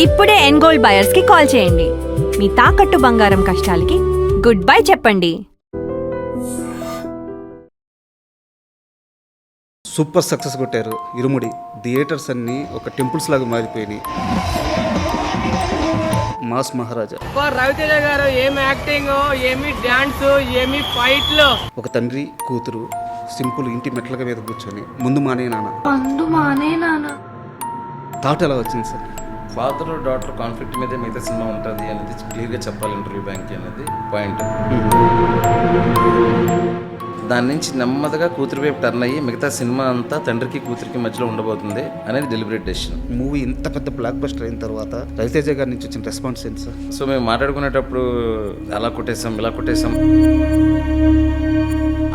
ఇప్పుడే ఎన్గోల్డ్ బయర్స్ కి కాల్ చేయండి. మీ తాకట్టు బంగారం కష్టాలకి గుడ్ బై చెప్పండి. సూపర్ సక్సెస్ కొట్టారు ఇరుముడి. థియేటర్స్ అన్నీ ఒక టెంపుల్స్ లాగా మారిపోయినాయి. మాస్ మహారాజా రవితేజ గారు ఏమి యాక్టింగ్, ఏమి డాన్స్, ఏమి ఫైట్లు. ఒక తండ్రి కూతురు సింపుల్ ఇంటి మెట్లక మీద కూర్చొని ముందు మానే నాన్న థాట్ ఎలా వచ్చింది సార్? ఫాదర్ డాటర్ కాన్ఫ్లిక్ట్ మీదే మిగతా సినిమా ఉంటుంది అనేది క్లియర్గా చెప్పాలి ఇంటర్వ్యూ బ్యాంక్ అనేది పాయింట్. దాని నుంచి నెమ్మదిగా కూతురు వైపు టర్న్ అయ్యి మిగతా సినిమా అంతా తండ్రికి కూతురికి మధ్యలో ఉండబోతుంది అనేది డెలిబరేట్ డెసిషన్. మూవీ ఇంత పెద్ద బ్లాక్ బస్టర్ అయిన తర్వాత రవితేజ గారి నుంచి వచ్చిన రెస్పాన్స్ ఏంటి సార్? సో మేము మాట్లాడుకునేటప్పుడు అలా కొట్టేసాం ఇలా కొట్టేసాం,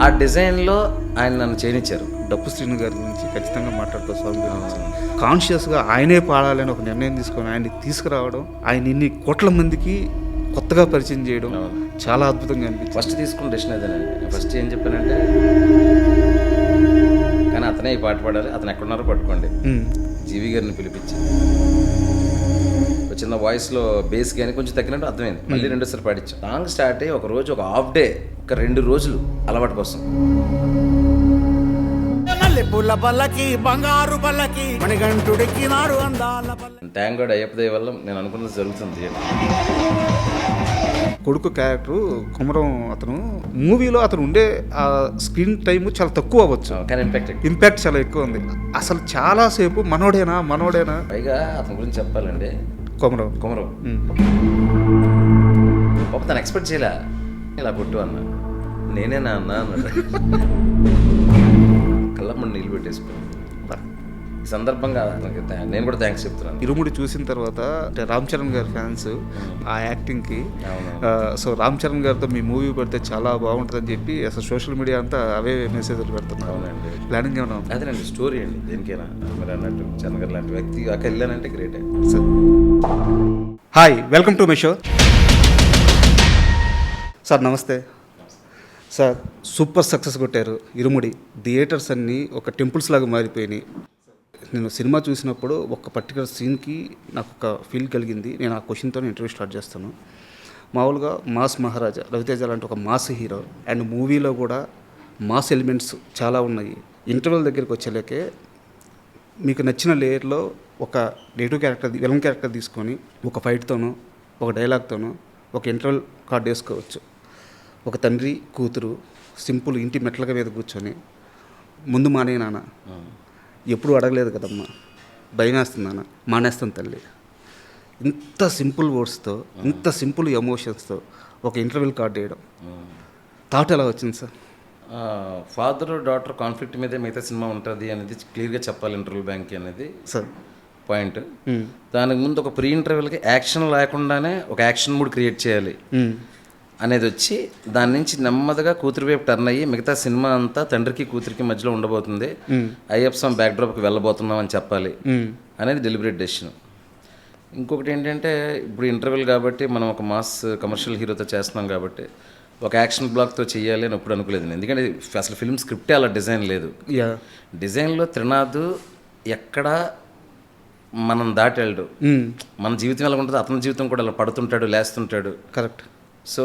ఆ డిజైన్లో ఆయన నన్ను చేయనిచ్చారు. డప్పు శ్రీను గారి గురించి ఖచ్చితంగా మాట్లాడుతూ స్వామి గురించి కాన్షియస్గా ఆయనే పాడాలని ఒక నిర్ణయం తీసుకొని ఆయన్ని తీసుకురావడం, ఆయన ఇన్ని కోట్ల మందికి కొత్తగా పరిచయం చేయడం చాలా అద్భుతంగా అనిపించింది. ఫస్ట్ తీసుకున్న డెసిషన్ అదేనండి. నేను ఫస్ట్ ఏం చెప్పానంటే, కానీ అతనే ఈ పాట పాడాలి, అతను ఎక్కడున్నారో పట్టుకోండి, జీవి గారిని పిలిపించి చిన్న వాయిస్లో బేస్ కానీ కొంచెం తగ్గినట్టు అర్థమైంది. మళ్ళీ రెండోసారి పాడించాం. సాంగ్ స్టార్ట్ అయ్యి ఒక రోజు, ఒక హాఫ్ డే, ఒక 2 రోజులు అలవాటు కోసం. థ్యాంక్ గాడ్ అయ్యప్ప దయ వల్ల నేను అనుకున్నది జరుగుతుంది. కొడుకు క్యారెక్టర్ కుమరం అతను మూవీలో అతను ఉండే స్క్రీన్ టైం చాలా తక్కువ అవ్వచ్చు, కానీ ఇంపాక్ట్ చాలా ఎక్కువ ఉంది. అసలు చాలాసేపు మనోడేనా పైగా అతని గురించి చెప్పాలండి. కుమరం పాప తను ఎక్స్పెక్ట్ చేయలే ఇలా కొట్టు అన్న, నేనేనా అన్న అన్నాడు. కళ్ళమ్మని నీళ్ళు పెట్టేసుకున్నాను. ఈ సందర్భంగా నేను కూడా థ్యాంక్స్ చెప్తున్నాను. ఇరుముడి చూసిన తర్వాత రామ్ చరణ్ గారి ఫ్యాన్స్ ఆ యాక్టింగ్కి, సో రామ్ చరణ్ గారితో మీ మూవీ పెడితే చాలా బాగుంటుందని చెప్పి అసలు సోషల్ మీడియా అంతా అవే మెసేజ్లు పెడుతున్నారు. అవునండి, ప్లానింగ్ ఏమన్నా? అదేనండి స్టోరీ అండి. దేనికైనా మీరు అన్నట్టు చరణ్ గారు లాంటి వ్యక్తి అక్కడ వెళ్ళానంటే great. Hi, welcome to my show. Sir నమస్తే. సార్ సూపర్ సక్సెస్ కొట్టారు ఇరుముడి. థియేటర్స్ అన్నీ ఒక టెంపుల్స్ లాగా మారిపోయినాయి. నేను సినిమా చూసినప్పుడు ఒక పర్టికులర్ సీన్కి నాకు ఒక ఫీల్ కలిగింది. నేను ఆ క్వశ్చన్తో ఇంటర్వ్యూ స్టార్ట్ చేస్తాను. మామూలుగా మాస్ మహారాజా రవితేజ లాంటి ఒక మాస్ హీరో, అండ్ మూవీలో కూడా మాస్ ఎలిమెంట్స్ చాలా ఉన్నాయి. ఇంటర్వెల్ దగ్గరికి వచ్చేలేకే మీకు నచ్చిన లేయర్లో ఒక నెగిటివ్ క్యారెక్టర్, విలన్ క్యారెక్టర్ తీసుకొని ఒక ఫైట్తోనో ఒక డైలాగ్తోనో ఒక ఇంటర్వెల్ కార్డ్ వేసుకోవచ్చు. ఒక తండ్రి కూతురు సింపుల్ ఇంటి మెట్లక మీద కూర్చొని ముందు మానే నాన్న, ఎప్పుడు అడగలేదు కదమ్మా, భయం వేస్తుంది నాన్న, మానేస్తాను తల్లి. ఇంత సింపుల్ వర్డ్స్తో, ఇంత సింపుల్ ఎమోషన్స్తో ఒక ఇంటర్వ్యూ కార్డ్ వేయడం థాట్ ఎలా వచ్చింది సార్? ఫాదర్ డాటర్ కాన్ఫ్లిక్ట్ మీదే మిగతా సినిమా ఉంటుంది అనేది క్లియర్గా చెప్పాలి ఇంటర్వ్యూ బ్యాంక్ అనేది సార్ పాయింట్. దానికి ముందు ఒక ప్రీ ఇంటర్వ్యూలకి యాక్షన్ లేకుండానే ఒక యాక్షన్ మూడ్ క్రియేట్ చేయాలి అనేది వచ్చి, దాని నుంచి నెమ్మదిగా కూతురు వైపు టర్న్ అయ్యి మిగతా సినిమా అంతా తండ్రికి కూతురికి మధ్యలో ఉండబోతుంది, అయ్యప్ప స్వామి బ్యాక్డ్రాప్కి వెళ్ళబోతున్నాం అని చెప్పాలి అనేది డెలిబరేట్ డెసిషన్. ఇంకొకటి ఏంటంటే, ఇప్పుడు ఇంటర్వ్యూలు కాబట్టి మనం ఒక మాస్ కమర్షియల్ హీరోతో చేస్తున్నాం కాబట్టి ఒక యాక్షన్ బ్లాక్తో చేయాలి అని ఎప్పుడు అనుకోలేదు. ఎందుకంటే అసలు ఫిల్మ్ స్క్రిప్టే అలా డిజైన్ లేదు. డిజైన్లో త్రినాథ్ ఎక్కడ మనం దాటి వెళ్ళడు, మన జీవితం ఎలా ఉంటుంది అతని జీవితం కూడా అలా పడుతుంటాడు, లేస్తుంటాడు. కరెక్ట్. సో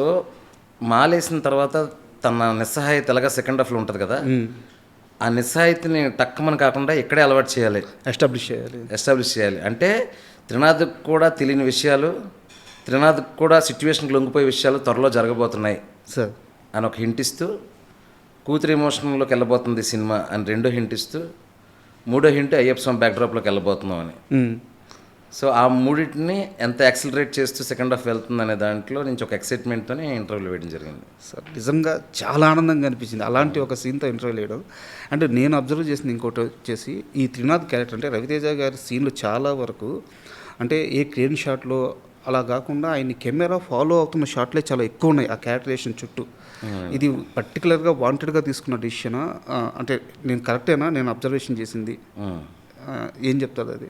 మాలేసిన తర్వాత తన నిస్సహాయత ఎలాగా సెకండ్ హాఫ్లో ఉంటుంది కదా, ఆ నిస్సహాయతని టక్కమని కాకుండా ఇక్కడే అలవాటు చేయాలి, ఎస్టాబ్లిష్ చేయాలి. అంటే త్రినాథ్కి కూడా తెలియని విషయాలు, త్రినాథ్కి కూడా సిచ్యువేషన్కి లొంగిపోయే విషయాలు త్వరలో జరగబోతున్నాయి సార్ అని ఒక హింట్ ఇస్తూ, కూతురు ఎమోషన్లోకి వెళ్ళబోతుంది సినిమా అని 2వ హింట్ ఇస్తూ, 3వ హింట్ అయ్యప్ప స్వామి బ్యాక్డ్రాప్లోకి వెళ్ళబోతున్నాం అని. సో ఆ మూడింటిని ఎంత యాక్సిలరేట్ చేస్తూ సెకండ్ హాఫ్ వెళ్తుంది అనే దాంట్లో నుంచి ఒక ఎక్సైట్మెంట్తోనే ఇంటర్వ్యూలు వేయడం జరిగింది సార్. నిజంగా చాలా ఆనందంగా అనిపించింది అలాంటి ఒక సీన్తో ఇంటర్వ్యూ వేయడం. అంటే నేను అబ్జర్వ్ చేసింది ఇంకోటి వచ్చేసి, ఈ త్రినాథ్ క్యారెక్టర్ అంటే రవితేజ గారి సీన్లు చాలా వరకు అంటే ఏ క్రేన్ షాట్లో అలా కాకుండా ఆయన్ని కెమెరా ఫాలో అవుతున్న షాట్లే చాలా ఎక్కువ ఉన్నాయి ఆ క్యారెక్టరేషన్ చుట్టూ. ఇది పర్టికులర్గా వాంటెడ్గా తీసుకున్న డిసిషనా? అంటే నేను కరెక్టేనా నేను అబ్జర్వేషన్ చేసింది? ఏం చెప్తారు అది?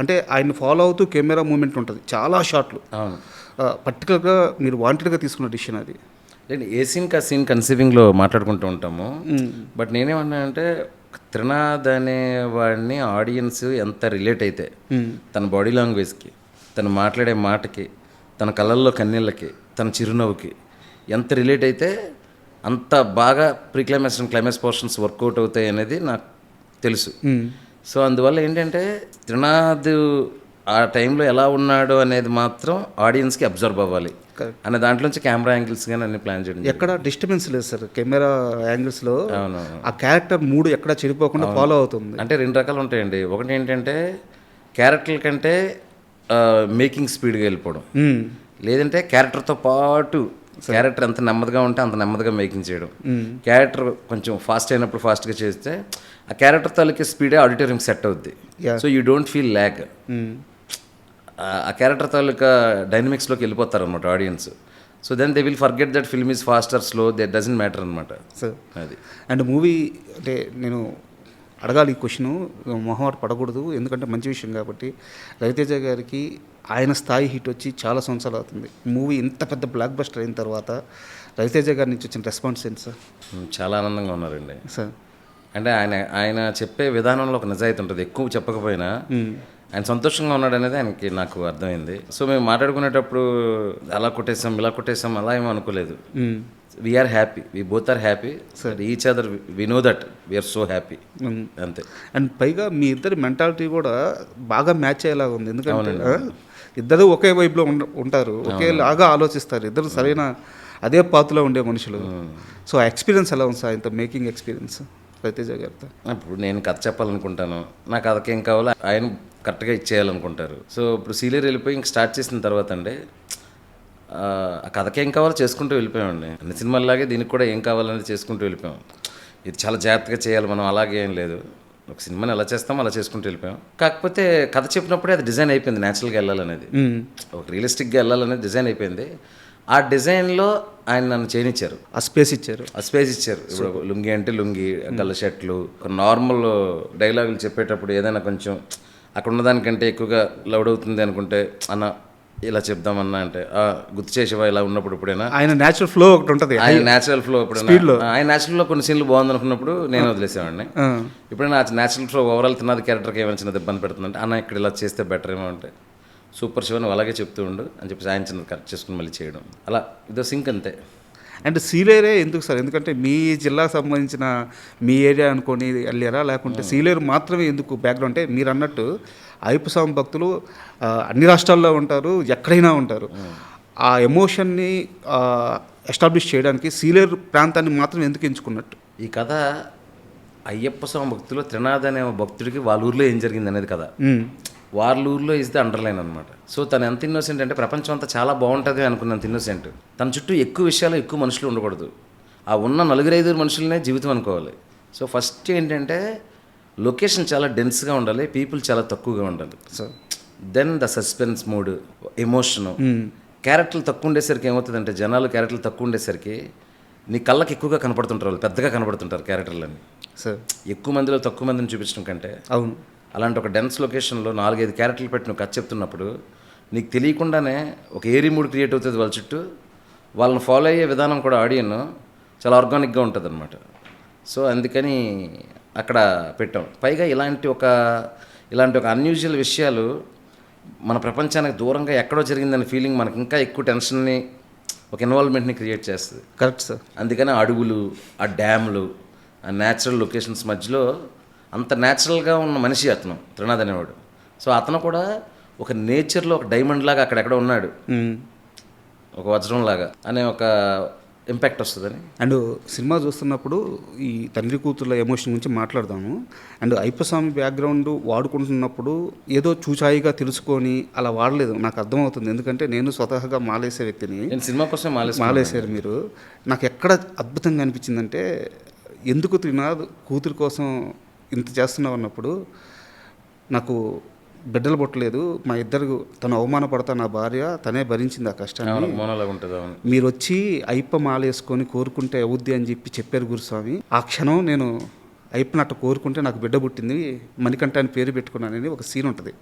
అంటే ఆయన ఫాలో అవుతూ కెమెరా మూమెంట్ ఉంటుంది చాలా షాట్లు. పర్టికులర్గా మీరు వాంటెడ్గా తీసుకున్న డిసిషన్ అది? లేదు, ఏ సీన్కి ఆ సీన్ కన్సీవింగ్లో మాట్లాడుకుంటూ ఉంటాము. బట్ నేనేమన్నానంటే, త్రినాథ్ అనే వాడిని ఆడియన్స్ ఎంత రిలేట్ అయితే తన బాడీ లాంగ్వేజ్కి తను మాట్లాడే మాటకి, తన కళ్ళల్లో కన్నీళ్ళకి, తన చిరునవ్వుకి ఎంత రిలేట్ అయితే అంత బాగా ప్రీక్లైమాక్స్ అండ్ క్లైమాక్స్ పోర్షన్స్ వర్కౌట్ అవుతాయి అనేది నాకు తెలుసు. సో అందువల్ల ఏంటంటే త్రినాథ్ ఆ టైంలో ఎలా ఉన్నాడు అనేది మాత్రం ఆడియన్స్కి అబ్జర్వ్ అవ్వాలి అనే దాంట్లోంచి కెమెరా యాంగిల్స్ కానీ అన్ని ప్లాన్ చేయడం. ఎక్కడ డిస్టర్బెన్స్ లేదు సార్ కెమెరా యాంగిల్స్లో. ఆ క్యారెక్టర్ మూడు ఎక్కడ చెడిపోకుండా ఫాలో అవుతుంది. అంటే రెండు రకాలు ఉంటాయండి. ఒకటి ఏంటంటే క్యారెక్టర్ల కంటే మేకింగ్ స్పీడ్గా వెళ్ళిపోవడం, లేదంటే క్యారెక్టర్తో పాటు క్యారెక్టర్ ఎంత నెమ్మదిగా ఉంటే అంత నెమ్మదిగా మేకింగ్ చేయడం. క్యారెక్టర్ కొంచెం ఫాస్ట్ అయినప్పుడు ఫాస్ట్గా చేస్తే ఆ క్యారెక్టర్ తాలూకే స్పీడే ఆడిటోరియం సెట్ అవుద్ది. So you don't feel lag. ఆ క్యారెక్టర్ తాలూకా డైనమిక్స్లోకి వెళ్ళిపోతారు అనమాట audience. So then they will forget that film is faster slow that doesn't matter అనమాట. సార్ అది. అండ్ మూవీ అంటే నేను అడగాలి ఈ క్వశ్చను, మొహమాట పడకూడదు ఎందుకంటే మంచి విషయం కాబట్టి. రవితేజ గారికి ఆయన స్థాయి హిట్ వచ్చి చాలా సంవత్సరాలు అవుతుంది. మూవీ ఇంత పెద్ద బ్లాక్ బస్టర్ అయిన తర్వాత రవితేజ గారి నుంచి వచ్చిన రెస్పాన్స్ ఏంటి సార్? చాలా ఆనందంగా ఉన్నారండి సార్. అంటే ఆయన చెప్పే విధానంలో ఒక నిజాయితీ ఉంటుంది. ఎక్కువ చెప్పకపోయినా ఆయన సంతోషంగా ఉన్నాడు అనేది నాకు అర్థమైంది. సో మేము మాట్లాడుకునేటప్పుడు అలా కొట్టేసాం ఇలా కొట్టేసాం అలా ఏమో అనుకోలేదు. We are happy, we both are happy, each other we know that we are so happy, అంతే. అండ్ పైగా మీ ఇద్దరి మెంటాలిటీ కూడా బాగా మ్యాచ్ అయ్యేలాగా ఉంది. ఎందుకంటే ఇద్దరు ఒకే వైపులో ఉంటారు, ఒకేలాగా ఆలోచిస్తారు, ఇద్దరు సరైన అదే పాత్రలో ఉండే మనుషులు. సో ఆ ఎక్స్పీరియన్స్ ఎలా ఉంది సార్ ఇంత మేకింగ్ ఎక్స్పీరియన్స్ రవితేజ గారితో? ఇప్పుడు నేను కథ చెప్పాలనుకుంటాను, నా కథకి ఏం కావాలో ఆయన కరెక్ట్గా ఇచ్చేయాలనుకుంటారు. సో ఇప్పుడు సీలియర్ వెళ్ళిపోయి ఇంక స్టార్ట్ చేసిన తర్వాత అండి ఆ కథకి ఏం కావాలో చేసుకుంటూ వెళ్ళిపోయామండి. అన్ని సినిమాల్లాగే దీనికి కూడా ఏం కావాలనేది చేసుకుంటూ వెళ్ళిపోయాం. ఇది చాలా జాగ్రత్తగా చేయాలి మనం, అలాగే ఏం లేదు. ఒక సినిమాని ఎలా చేస్తామో అలా చేసుకుంటూ వెళ్ళిపోయాం. కాకపోతే కథ చెప్పినప్పుడే అది డిజైన్ అయిపోయింది, న్యాచురల్గా వెళ్ళాలనేది, ఒక రియలిస్టిక్గా వెళ్ళాలనేది డిజైన్ అయిపోయింది. ఆ డిజైన్లో ఆయన నన్ను చేయనిచ్చారు, ఆ స్పేస్ ఇచ్చారు. ఇప్పుడు లుంగి అంటే లుంగి, గల్ల షర్ట్లు, నార్మల్ డైలాగులు చెప్పేటప్పుడు ఏదైనా కొంచెం అక్కడ ఉన్నదానికంటే ఎక్కువగా లౌడ్ అవుతుంది అనుకుంటే అన్న ఇలా చెప్దామన్నా అంటే గుర్తు చేసేవా ఇలా ఉన్నప్పుడు ఇప్పుడైనా ఆయన న్యాచురల్ ఫ్లో ఒకటి ఉంటుంది, ఆయన న్యాచురల్ ఫ్లో ఎప్పుడైనా ఆయన న్యాచురల్ ఫ్లో కొన్ని సీన్లు బాగుంది అనుకున్నప్పుడు నేను వదిలేసేవాడిని. ఇప్పుడైనా న్యాచురల్ ఫ్లో ఓవరాల్ తిన్నది క్యారెక్టర్కి ఏమైనా చిన్నది ఇబ్బంది పెడుతుందంటే అన్న ఇక్కడ ఇలా చేస్తే బెటర్ ఏమో అంటే సూపర్ శివ నువ్వు అలాగే చెప్తూ ఉండు అని చెప్పి ఆయన చిన్నది కరెక్ట్ చేసుకుని మళ్ళీ చేయడం, అలా ఇదో సింక్ అంతే. అండ్ సీలేరే ఎందుకు సార్? ఎందుకంటే మీ జిల్లాకు సంబంధించిన మీ ఏరియా అనుకోని వెళ్ళారా, లేకుంటే సీలేరు మాత్రమే ఎందుకు బ్యాక్గ్రౌండ్? అంటే మీరు అన్నట్టు అయ్యప్ప స్వామి భక్తులు అన్ని రాష్ట్రాల్లో ఉంటారు, ఎక్కడైనా ఉంటారు. ఆ ఎమోషన్ని ఎస్టాబ్లిష్ చేయడానికి సీలేరు ప్రాంతాన్ని మాత్రం ఎందుకు ఎంచుకున్నట్టు? ఈ కథ అయ్యప్ప స్వామి భక్తులు త్రినాథ్ అనే భక్తుడికి వాళ్ళ ఊర్లో ఏం జరిగింది అనేది కదా, వాళ్ళ ఊర్లో ఇస్ ది అండర్లైన్ అనమాట. సో తను ఎంత ఇన్నోసెంట్ అంటే ప్రపంచం అంతా చాలా బాగుంటుంది అనుకున్నంత ఇన్నోసెంట్. తన చుట్టూ ఎక్కువ విషయాలు ఎక్కువ మనుషులు ఉండకూడదు, ఆ ఉన్న 4-5 మనుషులనే జీవితం అనుకోవాలి. సో ఫస్ట్ ఏంటంటే లొకేషన్ చాలా డెన్స్గా ఉండాలి, పీపుల్ చాలా తక్కువగా ఉండాలి. So then the suspense mood, emotion. క్యారెక్టర్లు తక్కువ ఉండేసరికి ఏమవుతుందంటే జనాలు క్యారెక్టర్లు తక్కువ ఉండేసరికి నీ కళ్ళకి ఎక్కువగా కనపడుతుంటారు, వాళ్ళు పెద్దగా కనపడుతుంటారు క్యారెక్టర్లన్నీ. సో ఎక్కువ మందిలో తక్కువ మందిని చూపించడం కంటే అవును అలాంటి ఒక డెన్స్ లొకేషన్లో 4-5 క్యారెక్టర్లు పెట్టి నువ్వు కథ చెప్తున్నప్పుడు నీకు తెలియకుండానే ఒక ఏరీ మూడ్ క్రియేట్ అవుతుంది వాళ్ళ చుట్టూ. వాళ్ళని ఫాలో అయ్యే విధానం కూడా ఆడియన్ చాలా ఆర్గానిక్గా ఉంటుంది అనమాట. సో అందుకని అక్కడ పెట్టాం. పైగా ఇలాంటి ఒక అన్యూజువల్ విషయాలు మన ప్రపంచానికి దూరంగా ఎక్కడో జరిగిందనే ఫీలింగ్ మనకి ఇంకా ఎక్కువ టెన్షన్ని, ఒక ఇన్వాల్వ్మెంట్ని క్రియేట్ చేస్తుంది. Correct sir. అందుకని ఆ అడవులు, ఆ డ్యాములు, ఆ న్యాచురల్ లొకేషన్స్ మధ్యలో అంత న్యాచురల్గా ఉన్న మనిషి అతను త్రినాథ్ అనేవాడు. సో అతను కూడా ఒక నేచర్లో ఒక డైమండ్ లాగా అక్కడెక్కడ ఉన్నాడు, ఒక వజ్రం లాగా అనే ఒక ఇంపాక్ట్ వస్తుందని. అండ్ సినిమా చూస్తున్నప్పుడు ఈ తండ్రి కూతుర్ల ఎమోషన్ గురించి మాట్లాడదాము. అండ్ అయ్యప్ప స్వామి బ్యాక్గ్రౌండ్ వాడుకుంటున్నప్పుడు ఏదో చూచాయిగా తెలుసుకొని అలా వాడలేదు, నాకు అర్థమవుతుంది. ఎందుకంటే నేను స్వతహాగా మాలేసే వ్యక్తిని. నేను సినిమా కోసం మాలేసారు మీరు. నాకు ఎక్కడ అద్భుతంగా అనిపించిందంటే ఎందుకు త్రినాథ్ కూతురు కోసం ఇంత చేస్తున్నావు అన్నప్పుడు నాకు బిడ్డలు పుట్టలేదు, మా ఇద్దరు తను అవమానపడతా నా భార్య తనే భరించింది ఆ కష్టాన్ని. మీరు వచ్చి అయ్యప్ప మాల వేసుకొని కోరుకుంటే అవుద్ది అని చెప్పారు గురుస్వామి. ఆ క్షణం నేను అయ్యప్పని అట్ట కోరుకుంటే నాకు బిడ్డ పుట్టింది, మణికంఠ అని పేరు పెట్టుకున్నానని ఒక సీన్ ఉంటుంది.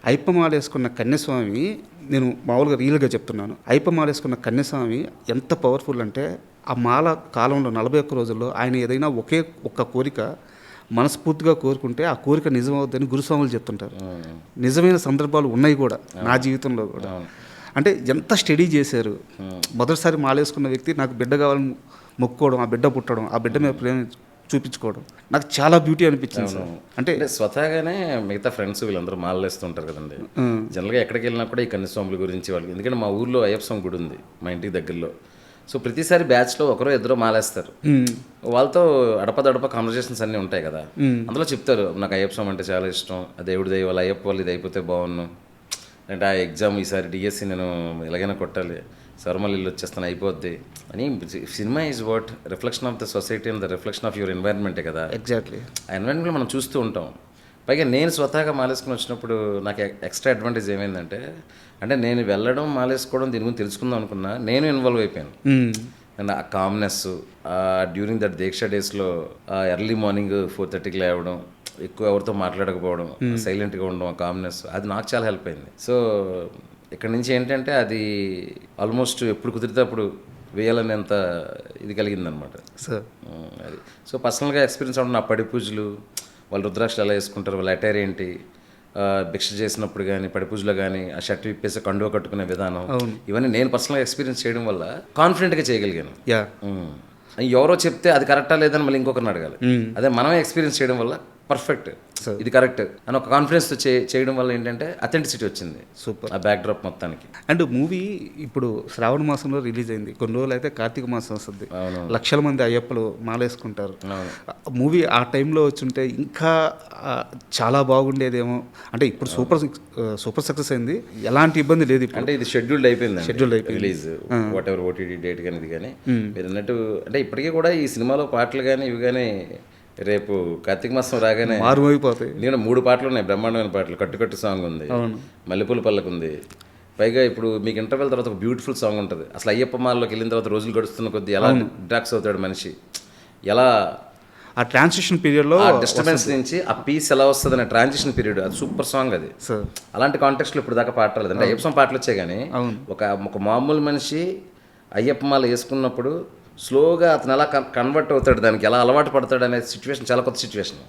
అయ్యప్ప మాల వేసుకున్న కన్యస్వామి, నేను మామూలుగా రియల్గా చెప్తున్నాను, అయ్యప్ప మాల వేసుకున్న కన్యస్వామి ఎంత పవర్ఫుల్ అంటే ఆ మాల కాలంలో 41 రోజుల్లో ఆయన ఏదైనా ఒక్క కోరిక మనస్ఫూర్తిగా కోరుకుంటే ఆ కోరిక నిజం అవుతుందని గురుస్వాములు చెప్తుంటారు. నిజమైన సందర్భాలు ఉన్నాయి కూడా నా జీవితంలో కూడా. అంటే ఎంత స్టడీ చేశారు. మొదటిసారి మాలేసుకున్న వ్యక్తి నాకు బిడ్డ కావాలని మొక్కుకోవడం, ఆ బిడ్డ పుట్టడం, ఆ బిడ్డ మీద ప్రేమ చూపించుకోవడం నాకు చాలా బ్యూటీ అనిపించింది సార్. అంటే స్వతహాగానే మిగతా ఫ్రెండ్స్ వీళ్ళందరూ మాలలేస్తుంటారు కదండి. జనరల్గా ఎక్కడికి వెళ్ళినా కూడా ఈ కన్యాస్వాముల గురించి వాళ్ళకి, ఎందుకంటే మా ఊర్లో అయ్యప్ప స్వామి గుడి ఉంది మా ఇంటికి దగ్గరలో. సో ప్రతిసారి బ్యాచ్లో ఒకరో ఇద్దరు మాలేస్తారు. వాళ్ళతో అడపదడప కాన్వర్జేషన్స్ అన్నీ ఉంటాయి కదా. అందులో చెప్తారు నాకు అయ్యప్ప స్వామి అంటే చాలా ఇష్టం, ఆ దేవుడి దయ వల్ల అయ్యప్ప వాళ్ళు ఇది అయిపోతే బాగున్నాను, అంటే ఆ ఎగ్జామ్ ఈసారి డిఎస్సి నేను ఎలాగైనా కొట్టాలి, సర్మల్ ఇల్లు వచ్చేస్తాను అయిపోద్ది అని. Cinema is what reflection of the society and the reflection of your ఎన్వైరన్మెంటే కదా. ఎగ్జాక్ట్లీ ఆ ఎన్వైరన్మెంట్లో మనం చూస్తూ ఉంటాం. పైగా నేను స్వతహాగా మాలేసుకుని వచ్చినప్పుడు నాకు ఎక్స్ట్రా అడ్వాంటేజ్ ఏమైందంటే, అంటే నేను వెళ్ళడం మాలేసుకోవడం దీని గురించి తెలుసుకుందాం అనుకున్నా, నేను ఇన్వాల్వ్ అయిపోయాను. అండ్ ఆ కామ్నెస్ డ్యూరింగ్ దట్ దీక్ష డేస్లో ఎర్లీ మార్నింగ్ 4:30కి లేవడం, ఎక్కువ ఎవరితో మాట్లాడకపోవడం, సైలెంట్గా ఉండడం, ఆ కామ్నెస్ అది నాకు చాలా హెల్ప్ అయింది. సో ఇక్కడ నుంచి ఏంటంటే అది ఆల్మోస్ట్ ఎప్పుడు కుదిరితే అప్పుడు వేయాలనేంత ఇది కలిగిందనమాట సార్. అది సో పర్సనల్గా ఎక్స్పీరియన్స్ అవ్వడం. నా పడి పూజలు, వాళ్ళు రుద్రాక్షలు ఎలా వేసుకుంటారు, వాళ్ళ అటైర్ ఏంటి, భిక్ష చేసినప్పుడు కానీ పడి పూజలో కానీ ఆ షర్ట్ విప్పేసి కండువ కట్టుకునే విధానం, ఇవన్నీ నేను పర్సనల్గా ఎక్స్పీరియన్స్ చేయడం వల్ల కాన్ఫిడెంట్గా చేయగలిగాను. ఎవరో చెప్తే అది కరెక్టా లేదని మళ్ళీ ఇంకొకరిని అడగాలి. అదే మనమే ఎక్స్పీరియన్స్ చేయడం వల్ల పర్ఫెక్ట్, ఇది కరెక్ట్ అని ఒక కాన్ఫిడెన్స్తో చేయడం వల్ల ఏంటంటే అథెంటిసిటీ వచ్చింది. సూపర్. ఆ బ్యాక్ డ్రాప్ మొత్తానికి. అండ్ మూవీ ఇప్పుడు శ్రావణ మాసంలో రిలీజ్ అయింది, కొన్ని రోజులు అయితే కార్తీక మాసం వస్తుంది, లక్షల మంది అయ్యప్పలు మాలేసుకుంటారు. మూవీ ఆ టైంలో వచ్చుంటే ఇంకా చాలా బాగుండేదేమో. అంటే ఇప్పుడు సూపర్ సక్సెస్ అయింది, ఎలాంటి ఇబ్బంది లేదు. అంటే ఇది షెడ్యూల్డ్ అయిపోయింది release, what ever OTT date కానీ ఇది కానీ మీరు అన్నట్టు. అంటే ఇప్పటికీ కూడా ఈ సినిమాలో పాటలు కానీ ఇవి కానీ రేపు కార్తీక మాసం రాగానే మారుమైపోతాయి. నేను 3 పాటలు ఉన్నాయి, బ్రహ్మాండమైన పాటలు. కట్టు సాంగ్ ఉంది, మల్లెపూల పల్లకు ఉంది. పైగా ఇప్పుడు మీకు ఇంటర్వెల్ తర్వాత ఒక బ్యూటిఫుల్ సాంగ్ ఉంటుంది. అసలు అయ్యప్ప మాల్లోకి వెళ్ళిన తర్వాత రోజులు గడుస్తున్న కొద్దీ ఎలా డ్రాక్స్ అవుతాడు మనిషి, ఎలా ఆ ట్రాన్సిషన్ పీరియడ్లో ఆ డిస్టర్బెన్స్ నుంచి ఆ పీస్ ఎలా వస్తుంది అనే ట్రాన్సిషన్ పీరియడ్, అది సూపర్ సాంగ్ అది. అలాంటి కాంటెక్స్లో ఇప్పుడు దాకా పాట రాలేదు. అంటే అయ్యప్ప స్వామి పాటలు వచ్చాయి కానీ ఒక మామూలు మనిషి అయ్యప్ప మాల వేసుకున్నప్పుడు స్లోగా అతను ఎలా కన్వర్ట్ అవుతాడు, దానికి ఎలా అలవాటు పడతాడు అనే సిచ్యువేషన్ చాలా కొత్త సిచ్యువేషన్.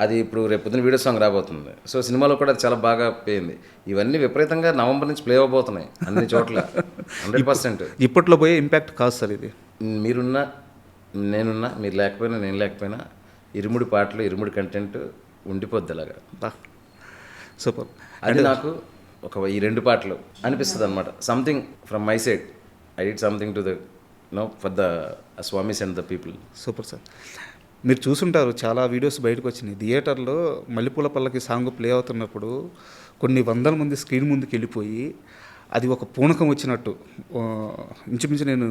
అది ఇప్పుడు రేపు పొద్దున వీడియో సాంగ్ రాబోతుంది. సో సినిమాలో కూడా అది చాలా బాగా పోయింది. ఇవన్నీ విపరీతంగా నవంబర్ నుంచి ప్లే అవబోతున్నాయి అన్ని చోట్ల 100%. ఇప్పట్లో పోయే ఇంపాక్ట్ కాదు సార్ ఇది. మీరున్నా నేనున్నా, మీరు లేకపోయినా నేను లేకపోయినా ఇరుముడి పాటలు, ఇరుముడి కంటెంట్ ఉండిపోద్ది అలాగా. సూపర్. అది నాకు ఈ 2 పాటలు అనిపిస్తుంది అనమాట. Something from my side, I did something to the for the Swami's and the people. Super sir. మీరు చూసుంటారు చాలా వీడియోస్ బయటకు వచ్చినాయి. థియేటర్లో మల్లెపూల పల్లకి సాంగ్ ప్లే అవుతున్నప్పుడు కొన్ని వందల మంది స్క్రీన్ ముందుకు వెళ్ళిపోయి అది ఒక పూనకం వచ్చినట్టు. ఇంచుమించు నేను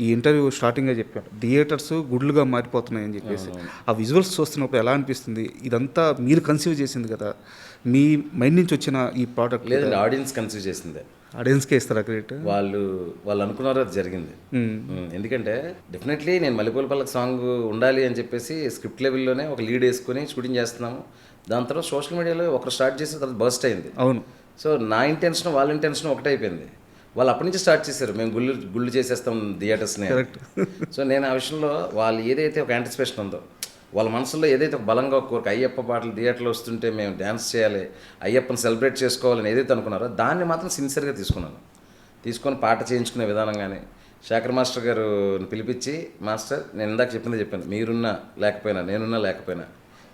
ఈ ఇంటర్వ్యూ స్టార్టింగ్గా చెప్పాను, థియేటర్స్ గుడ్లుగా మారిపోతున్నాయని చెప్పేసి. ఆ విజువల్స్ చూస్తున్నప్పుడు ఎలా అనిపిస్తుంది? ఇదంతా మీరు కన్సీవ్ చేసింది కదా, మీ మైండ్ నుంచి వచ్చిన ఈ ప్రోడక్ట్? లేదండి, ఆడియన్స్ కన్సీవ్ చేసిందే. ఆడియన్స్కే ఇస్తారా క్రెడిట్? వాళ్ళు అనుకున్నారు అది జరిగింది. ఎందుకంటే డెఫినెట్లీ నేను మల్లెపూల పల్లకి సాంగ్ ఉండాలి అని చెప్పేసి స్క్రిప్ట్ లెవెల్లోనే ఒక లీడ్ వేసుకొని షూటింగ్ చేస్తున్నాము. దాని తర్వాత సోషల్ మీడియాలో ఒకరు స్టార్ట్ చేసి తర్వాత బర్స్ట్ అయింది. అవును. సో నా ఇంటెన్షన్ వాళ్ళ ఇంటెన్షన్ ఒకటే అయిపోయింది. వాళ్ళు అప్పటి నుంచి స్టార్ట్ చేశారు, మేము గుళ్ళు చేసేస్తాం థియేటర్స్ని. సో నేను ఆ విషయంలో వాళ్ళు ఏదైతే ఒక యాంటిసిపేషన్ ఉందో, వాళ్ళ మనసులో ఏదైతే ఒక బలంగా ఒక కోరిక, అయ్యప్ప పాటలు థియేటర్లో వస్తుంటే మేము డ్యాన్స్ చేయాలి, అయ్యప్పని సెలబ్రేట్ చేసుకోవాలని ఏదైతే అనుకున్నారో దాన్ని మాత్రం సిన్సియర్గా తీసుకొని పాట చేయించుకునే విధానం. కానీ శేఖర్ మాస్టర్ గారు పిలిపించి, మాస్టర్ నేను ఇందాక చెప్పాను, మీరున్నా లేకపోయినా నేనున్నా లేకపోయినా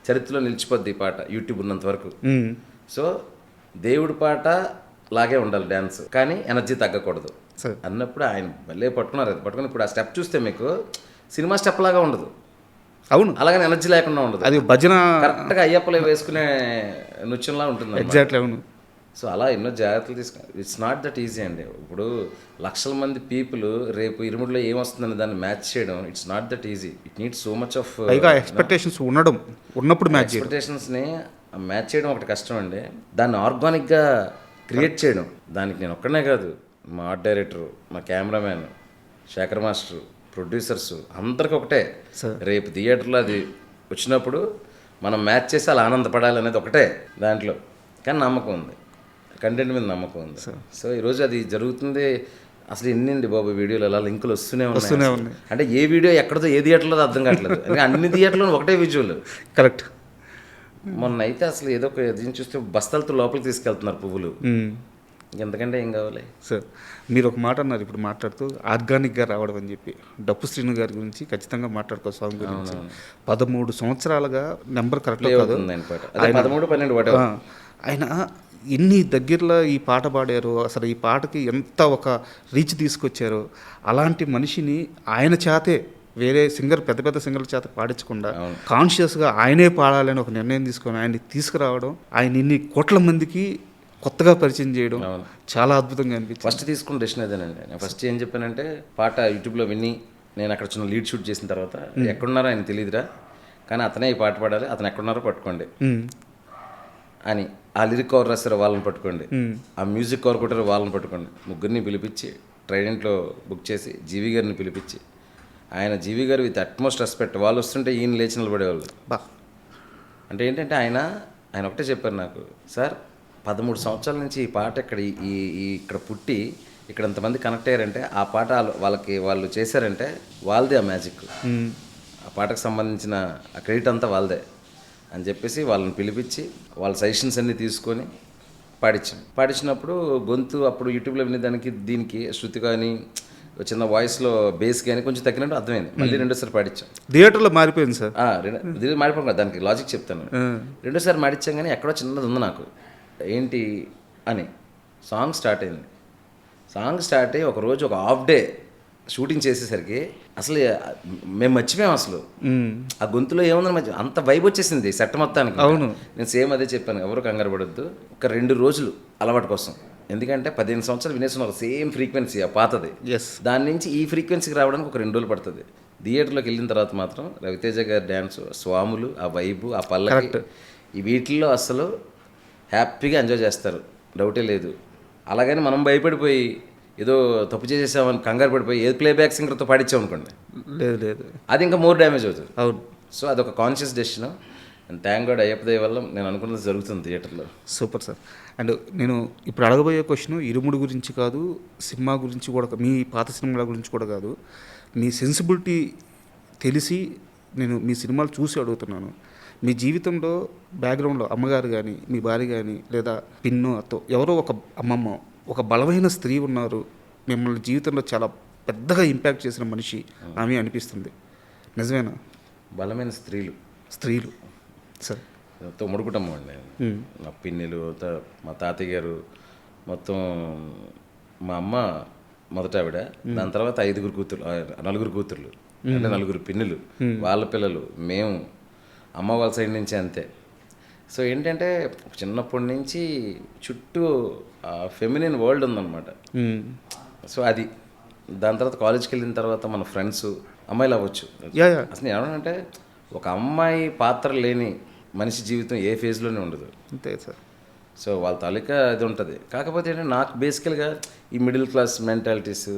చరిత్రలో నిలిచిపోద్ది ఈ పాట యూట్యూబ్ ఉన్నంత వరకు. సో దేవుడి పాట లాగే ఉండాలి డ్యాన్స్, కానీ ఎనర్జీ తగ్గకూడదు అన్నప్పుడు ఆయన మళ్ళీ పట్టుకున్నారు. అది పట్టుకుని ఇప్పుడు ఆ స్టెప్ చూస్తే మీకు సినిమా స్టెప్ లాగా ఉండదు. అవును, అలాగని ఎనర్జీ లేకుండా ఉండదు. అది భజన కరెక్ట్గా అయ్యప్పలే వేసుకునే నృత్యంలా ఉంటుంది. ఎగ్జాక్ట్లీ. అవును. సో అలా ఎన్నో జాగ్రత్తలు తీసుకుని, ఇట్స్ నాట్ దట్ ఈజీ అండి. ఇప్పుడు లక్షల మంది పీపుల్ రేపు ఇరుముడిలో ఏమొస్తుందని దాన్ని మ్యాచ్ చేయడం, it's not that easy. It needs so much of expectations ఉన్నప్పుడు ఎక్స్పెక్టేషన్స్ని మ్యాచ్ చేయడం ఒకటి కష్టం అండి. దాన్ని ఆర్గానిక్గా క్రియేట్ చేయడం, దానికి నేను ఒక్కడనే కాదు, మా ఆర్ట్ డైరెక్టర్, మా కెమెరామ్యాన్, శేఖర్ మాస్టర్, ప్రొడ్యూసర్స్ అందరికి ఒకటే, రేపు థియేటర్లో అది వచ్చినప్పుడు మనం మ్యాచ్ చేసి అలా ఆనందపడాలి అనేది ఒకటే దాంట్లో. కానీ నమ్మకం ఉంది, కంటెంట్ మీద నమ్మకం ఉంది. సో ఈరోజు అది జరుగుతుంది. అసలు ఎన్నండి బాబు వీడియోలు అలా లింకులు వస్తూనే వస్తూనే ఉన్నాయి ఉన్నాయి. అంటే ఏ వీడియో ఎక్కడదో ఏ థియేటర్లో అర్థం కావట్లేదు ఎందుకంటే అన్ని థియేటర్లో ఒకటే విజువల్. కరెక్ట్. మొన్న అయితే అసలు ఏదో ఒక దీన్ని చూస్తే బస్తాలతో లోపలికి తీసుకెళ్తున్నారు పువ్వులు. ఎంతకంటే ఏం కావాలి సార్ మీరు ఒక మాట అన్నారు ఇప్పుడు మాట్లాడుతూ ఆర్గానిక్గా రావడం అని చెప్పి. డప్పు శ్రీను గారి గురించి ఖచ్చితంగా మాట్లాడుకో సాంగ్ గురించి. 13 సంవత్సరాలుగా నెంబర్ కరెక్ట్ కాదు, 13, 12 ఆయన ఎన్ని దగ్గరలో ఈ పాట పాడారు, అసలు ఈ పాటకి ఎంత ఒక రీచ్ తీసుకొచ్చారు. అలాంటి మనిషిని ఆయన చేతే వేరే సింగర్ పెద్ద పెద్ద సింగర్ల చేత పాడించకుండా కాన్షియస్గా ఆయనే పాడాలని ఒక నిర్ణయం తీసుకొని ఆయన్ని తీసుకురావడం, ఆయన ఇన్ని కోట్ల మందికి కొత్తగా పరిచయం చేయడం చాలా అద్భుతంగా అనిపించింది. ఫస్ట్ తీసుకున్న డెసిషన్ అదేనండి. నేను ఫస్ట్ ఏం చెప్పానంటే పాట యూట్యూబ్లో విని నేను అక్కడ చిన్న లీడ్ షూట్ చేసిన తర్వాత ఎక్కడున్నారో ఆయన తెలియదురా, కానీ అతనే ఈ పాట పాడాలి, అతను ఎక్కడున్నారో పట్టుకోండి అని. ఆ లిరిక్ కవర్ రాస్తారో వాళ్ళని పట్టుకోండి, ఆ మ్యూజిక్ కవర్ కొట్టారో వాళ్ళని పట్టుకోండి. ముగ్గురిని పిలిపించి ట్రైడెంట్లో బుక్ చేసి జీవి గారిని పిలిపించి ఆయన జీవి గారు విత్ అట్మోస్ట్ రెస్పెక్ట్ వాళ్ళు వస్తుంటే ఈయన లేచి నిలబడేవాళ్ళు. అంటే ఏంటంటే ఆయన ఒకటే చెప్పారు నాకు, సార్ 13 సంవత్సరాల నుంచి ఈ పాట ఇక్కడ పుట్టి ఇక్కడ ఎంతమంది కనెక్ట్ అయ్యారంటే ఆ పాట వాళ్ళు చేశారంటే వాళ్ళదే ఆ మ్యాజిక్, ఆ పాటకు సంబంధించిన ఆ క్రెడిట్ అంతా వాళ్ళదే అని చెప్పేసి వాళ్ళని పిలిపించి వాళ్ళ సజెషన్స్ అన్నీ తీసుకొని పాడించినప్పుడు గొంతు అప్పుడు యూట్యూబ్లో వినేదానికి దీనికి శృతి కానీ చిన్న వాయిస్లో బేస్ కానీ కొంచెం తగ్గినట్టు అర్థమైంది. మళ్ళీ రెండోసారి పాడించాం. థియేటర్లో మారిపోయింది సార్. మారిపోయింది కదా, దానికి లాజిక్ చెప్తాను. రెండోసారి మాడించాం కానీ ఎక్కడో చిన్నది ఉంది నాకు ఏంటి అని. సాంగ్ స్టార్ట్ అయ్యి ఒకరోజు ఒక హాఫ్ డే షూటింగ్ చేసేసరికి అసలు మేము మర్చిపోయాం అసలు ఆ గొంతులో ఏముందని అంత వైబ్ వచ్చేసింది సెట్ మొత్తానికి. అవును, నేను సేమ్ అదే చెప్పాను, ఎవరు కంగారు పడొద్దు, ఒక 2 రోజులు అలవాటు కోసం. ఎందుకంటే 15 సంవత్సరాలు వినేస్తున్నారు సేమ్ ఫ్రీక్వెన్సీ ఆ పాతది, దాని నుంచి ఈ ఫ్రీక్వెన్సీకి రావడానికి ఒక 2 రోజులు పడుతుంది. థియేటర్లోకి వెళ్ళిన తర్వాత మాత్రం రవితేజ గారి డ్యాన్స్, స్వాములు, ఆ వైబు, ఆ పల్లకి, ఈ వీటిల్లో అసలు హ్యాపీగా ఎంజాయ్ చేస్తారు, డౌటే లేదు. అలాగని మనం భయపడిపోయి ఏదో తప్పు చేసేసామని కంగారు పడిపోయి ఏది ప్లేబ్యాక్ సింగర్తో పాడించాం అనుకోండి, లేదు అది ఇంకా మోర్ డ్యామేజ్ అవుతుంది. అవును. సో అదొక conscious decision. And thank God Ayyappa దయ వల్ల నేను అనుకున్నది జరుగుతుంది థియేటర్లో. Super sir. అండ్ నేను ఇప్పుడు అడగబోయే క్వశ్చన్ ఇరుముడి గురించి కాదు, సినిమా గురించి కూడా, మీ పాత సినిమాల గురించి కూడా కాదు, మీ సెన్సిబిలిటీ తెలిసి నేను మీ సినిమాలు చూసి అడుగుతున్నాను. మీ జీవితంలో బ్యాక్గ్రౌండ్లో అమ్మగారు కానీ, మీ భార్య కానీ, లేదా పిన్ను అత్తో ఎవరో ఒక అమ్మమ్మ, ఒక బలమైన స్త్రీ ఉన్నారు, మిమ్మల్ని జీవితంలో చాలా పెద్దగా ఇంపాక్ట్ చేసిన మనిషి ఆమె అనిపిస్తుంది. నిజమేనా? బలమైన స్త్రీలు సార్ ఉమ్మడి కుటుంబం అండి. మా పిన్నిలు, మా తాతయ్య గారు, మొత్తం మా అమ్మ మొదట ఆవిడ, దాని తర్వాత 4 కూతుర్లు అంటే 4 పిన్నులు, వాళ్ళ పిల్లలు, మేము, అమ్మ వాళ్ళ సైడ్ నుంచి అంతే. సో ఏంటంటే చిన్నప్పటి నుంచి చుట్టూ ఫెమినిన్ వరల్డ్ ఉందన్నమాట. సో అది దాని తర్వాత కాలేజ్కి వెళ్ళిన తర్వాత మన ఫ్రెండ్స్ అమ్మాయిలు అవ్వచ్చు. అసలు ఏమనంటే ఒక అమ్మాయి పాత్ర లేని మనిషి జీవితం ఏ ఫేజ్లోనే ఉండదు, అంతే సార్. సో వాళ్ళ తాలూకా ఇది ఉంటుంది. కాకపోతే ఏంటంటే నాకు బేసికల్గా ఈ మిడిల్ క్లాస్ మెంటాలిటీస్,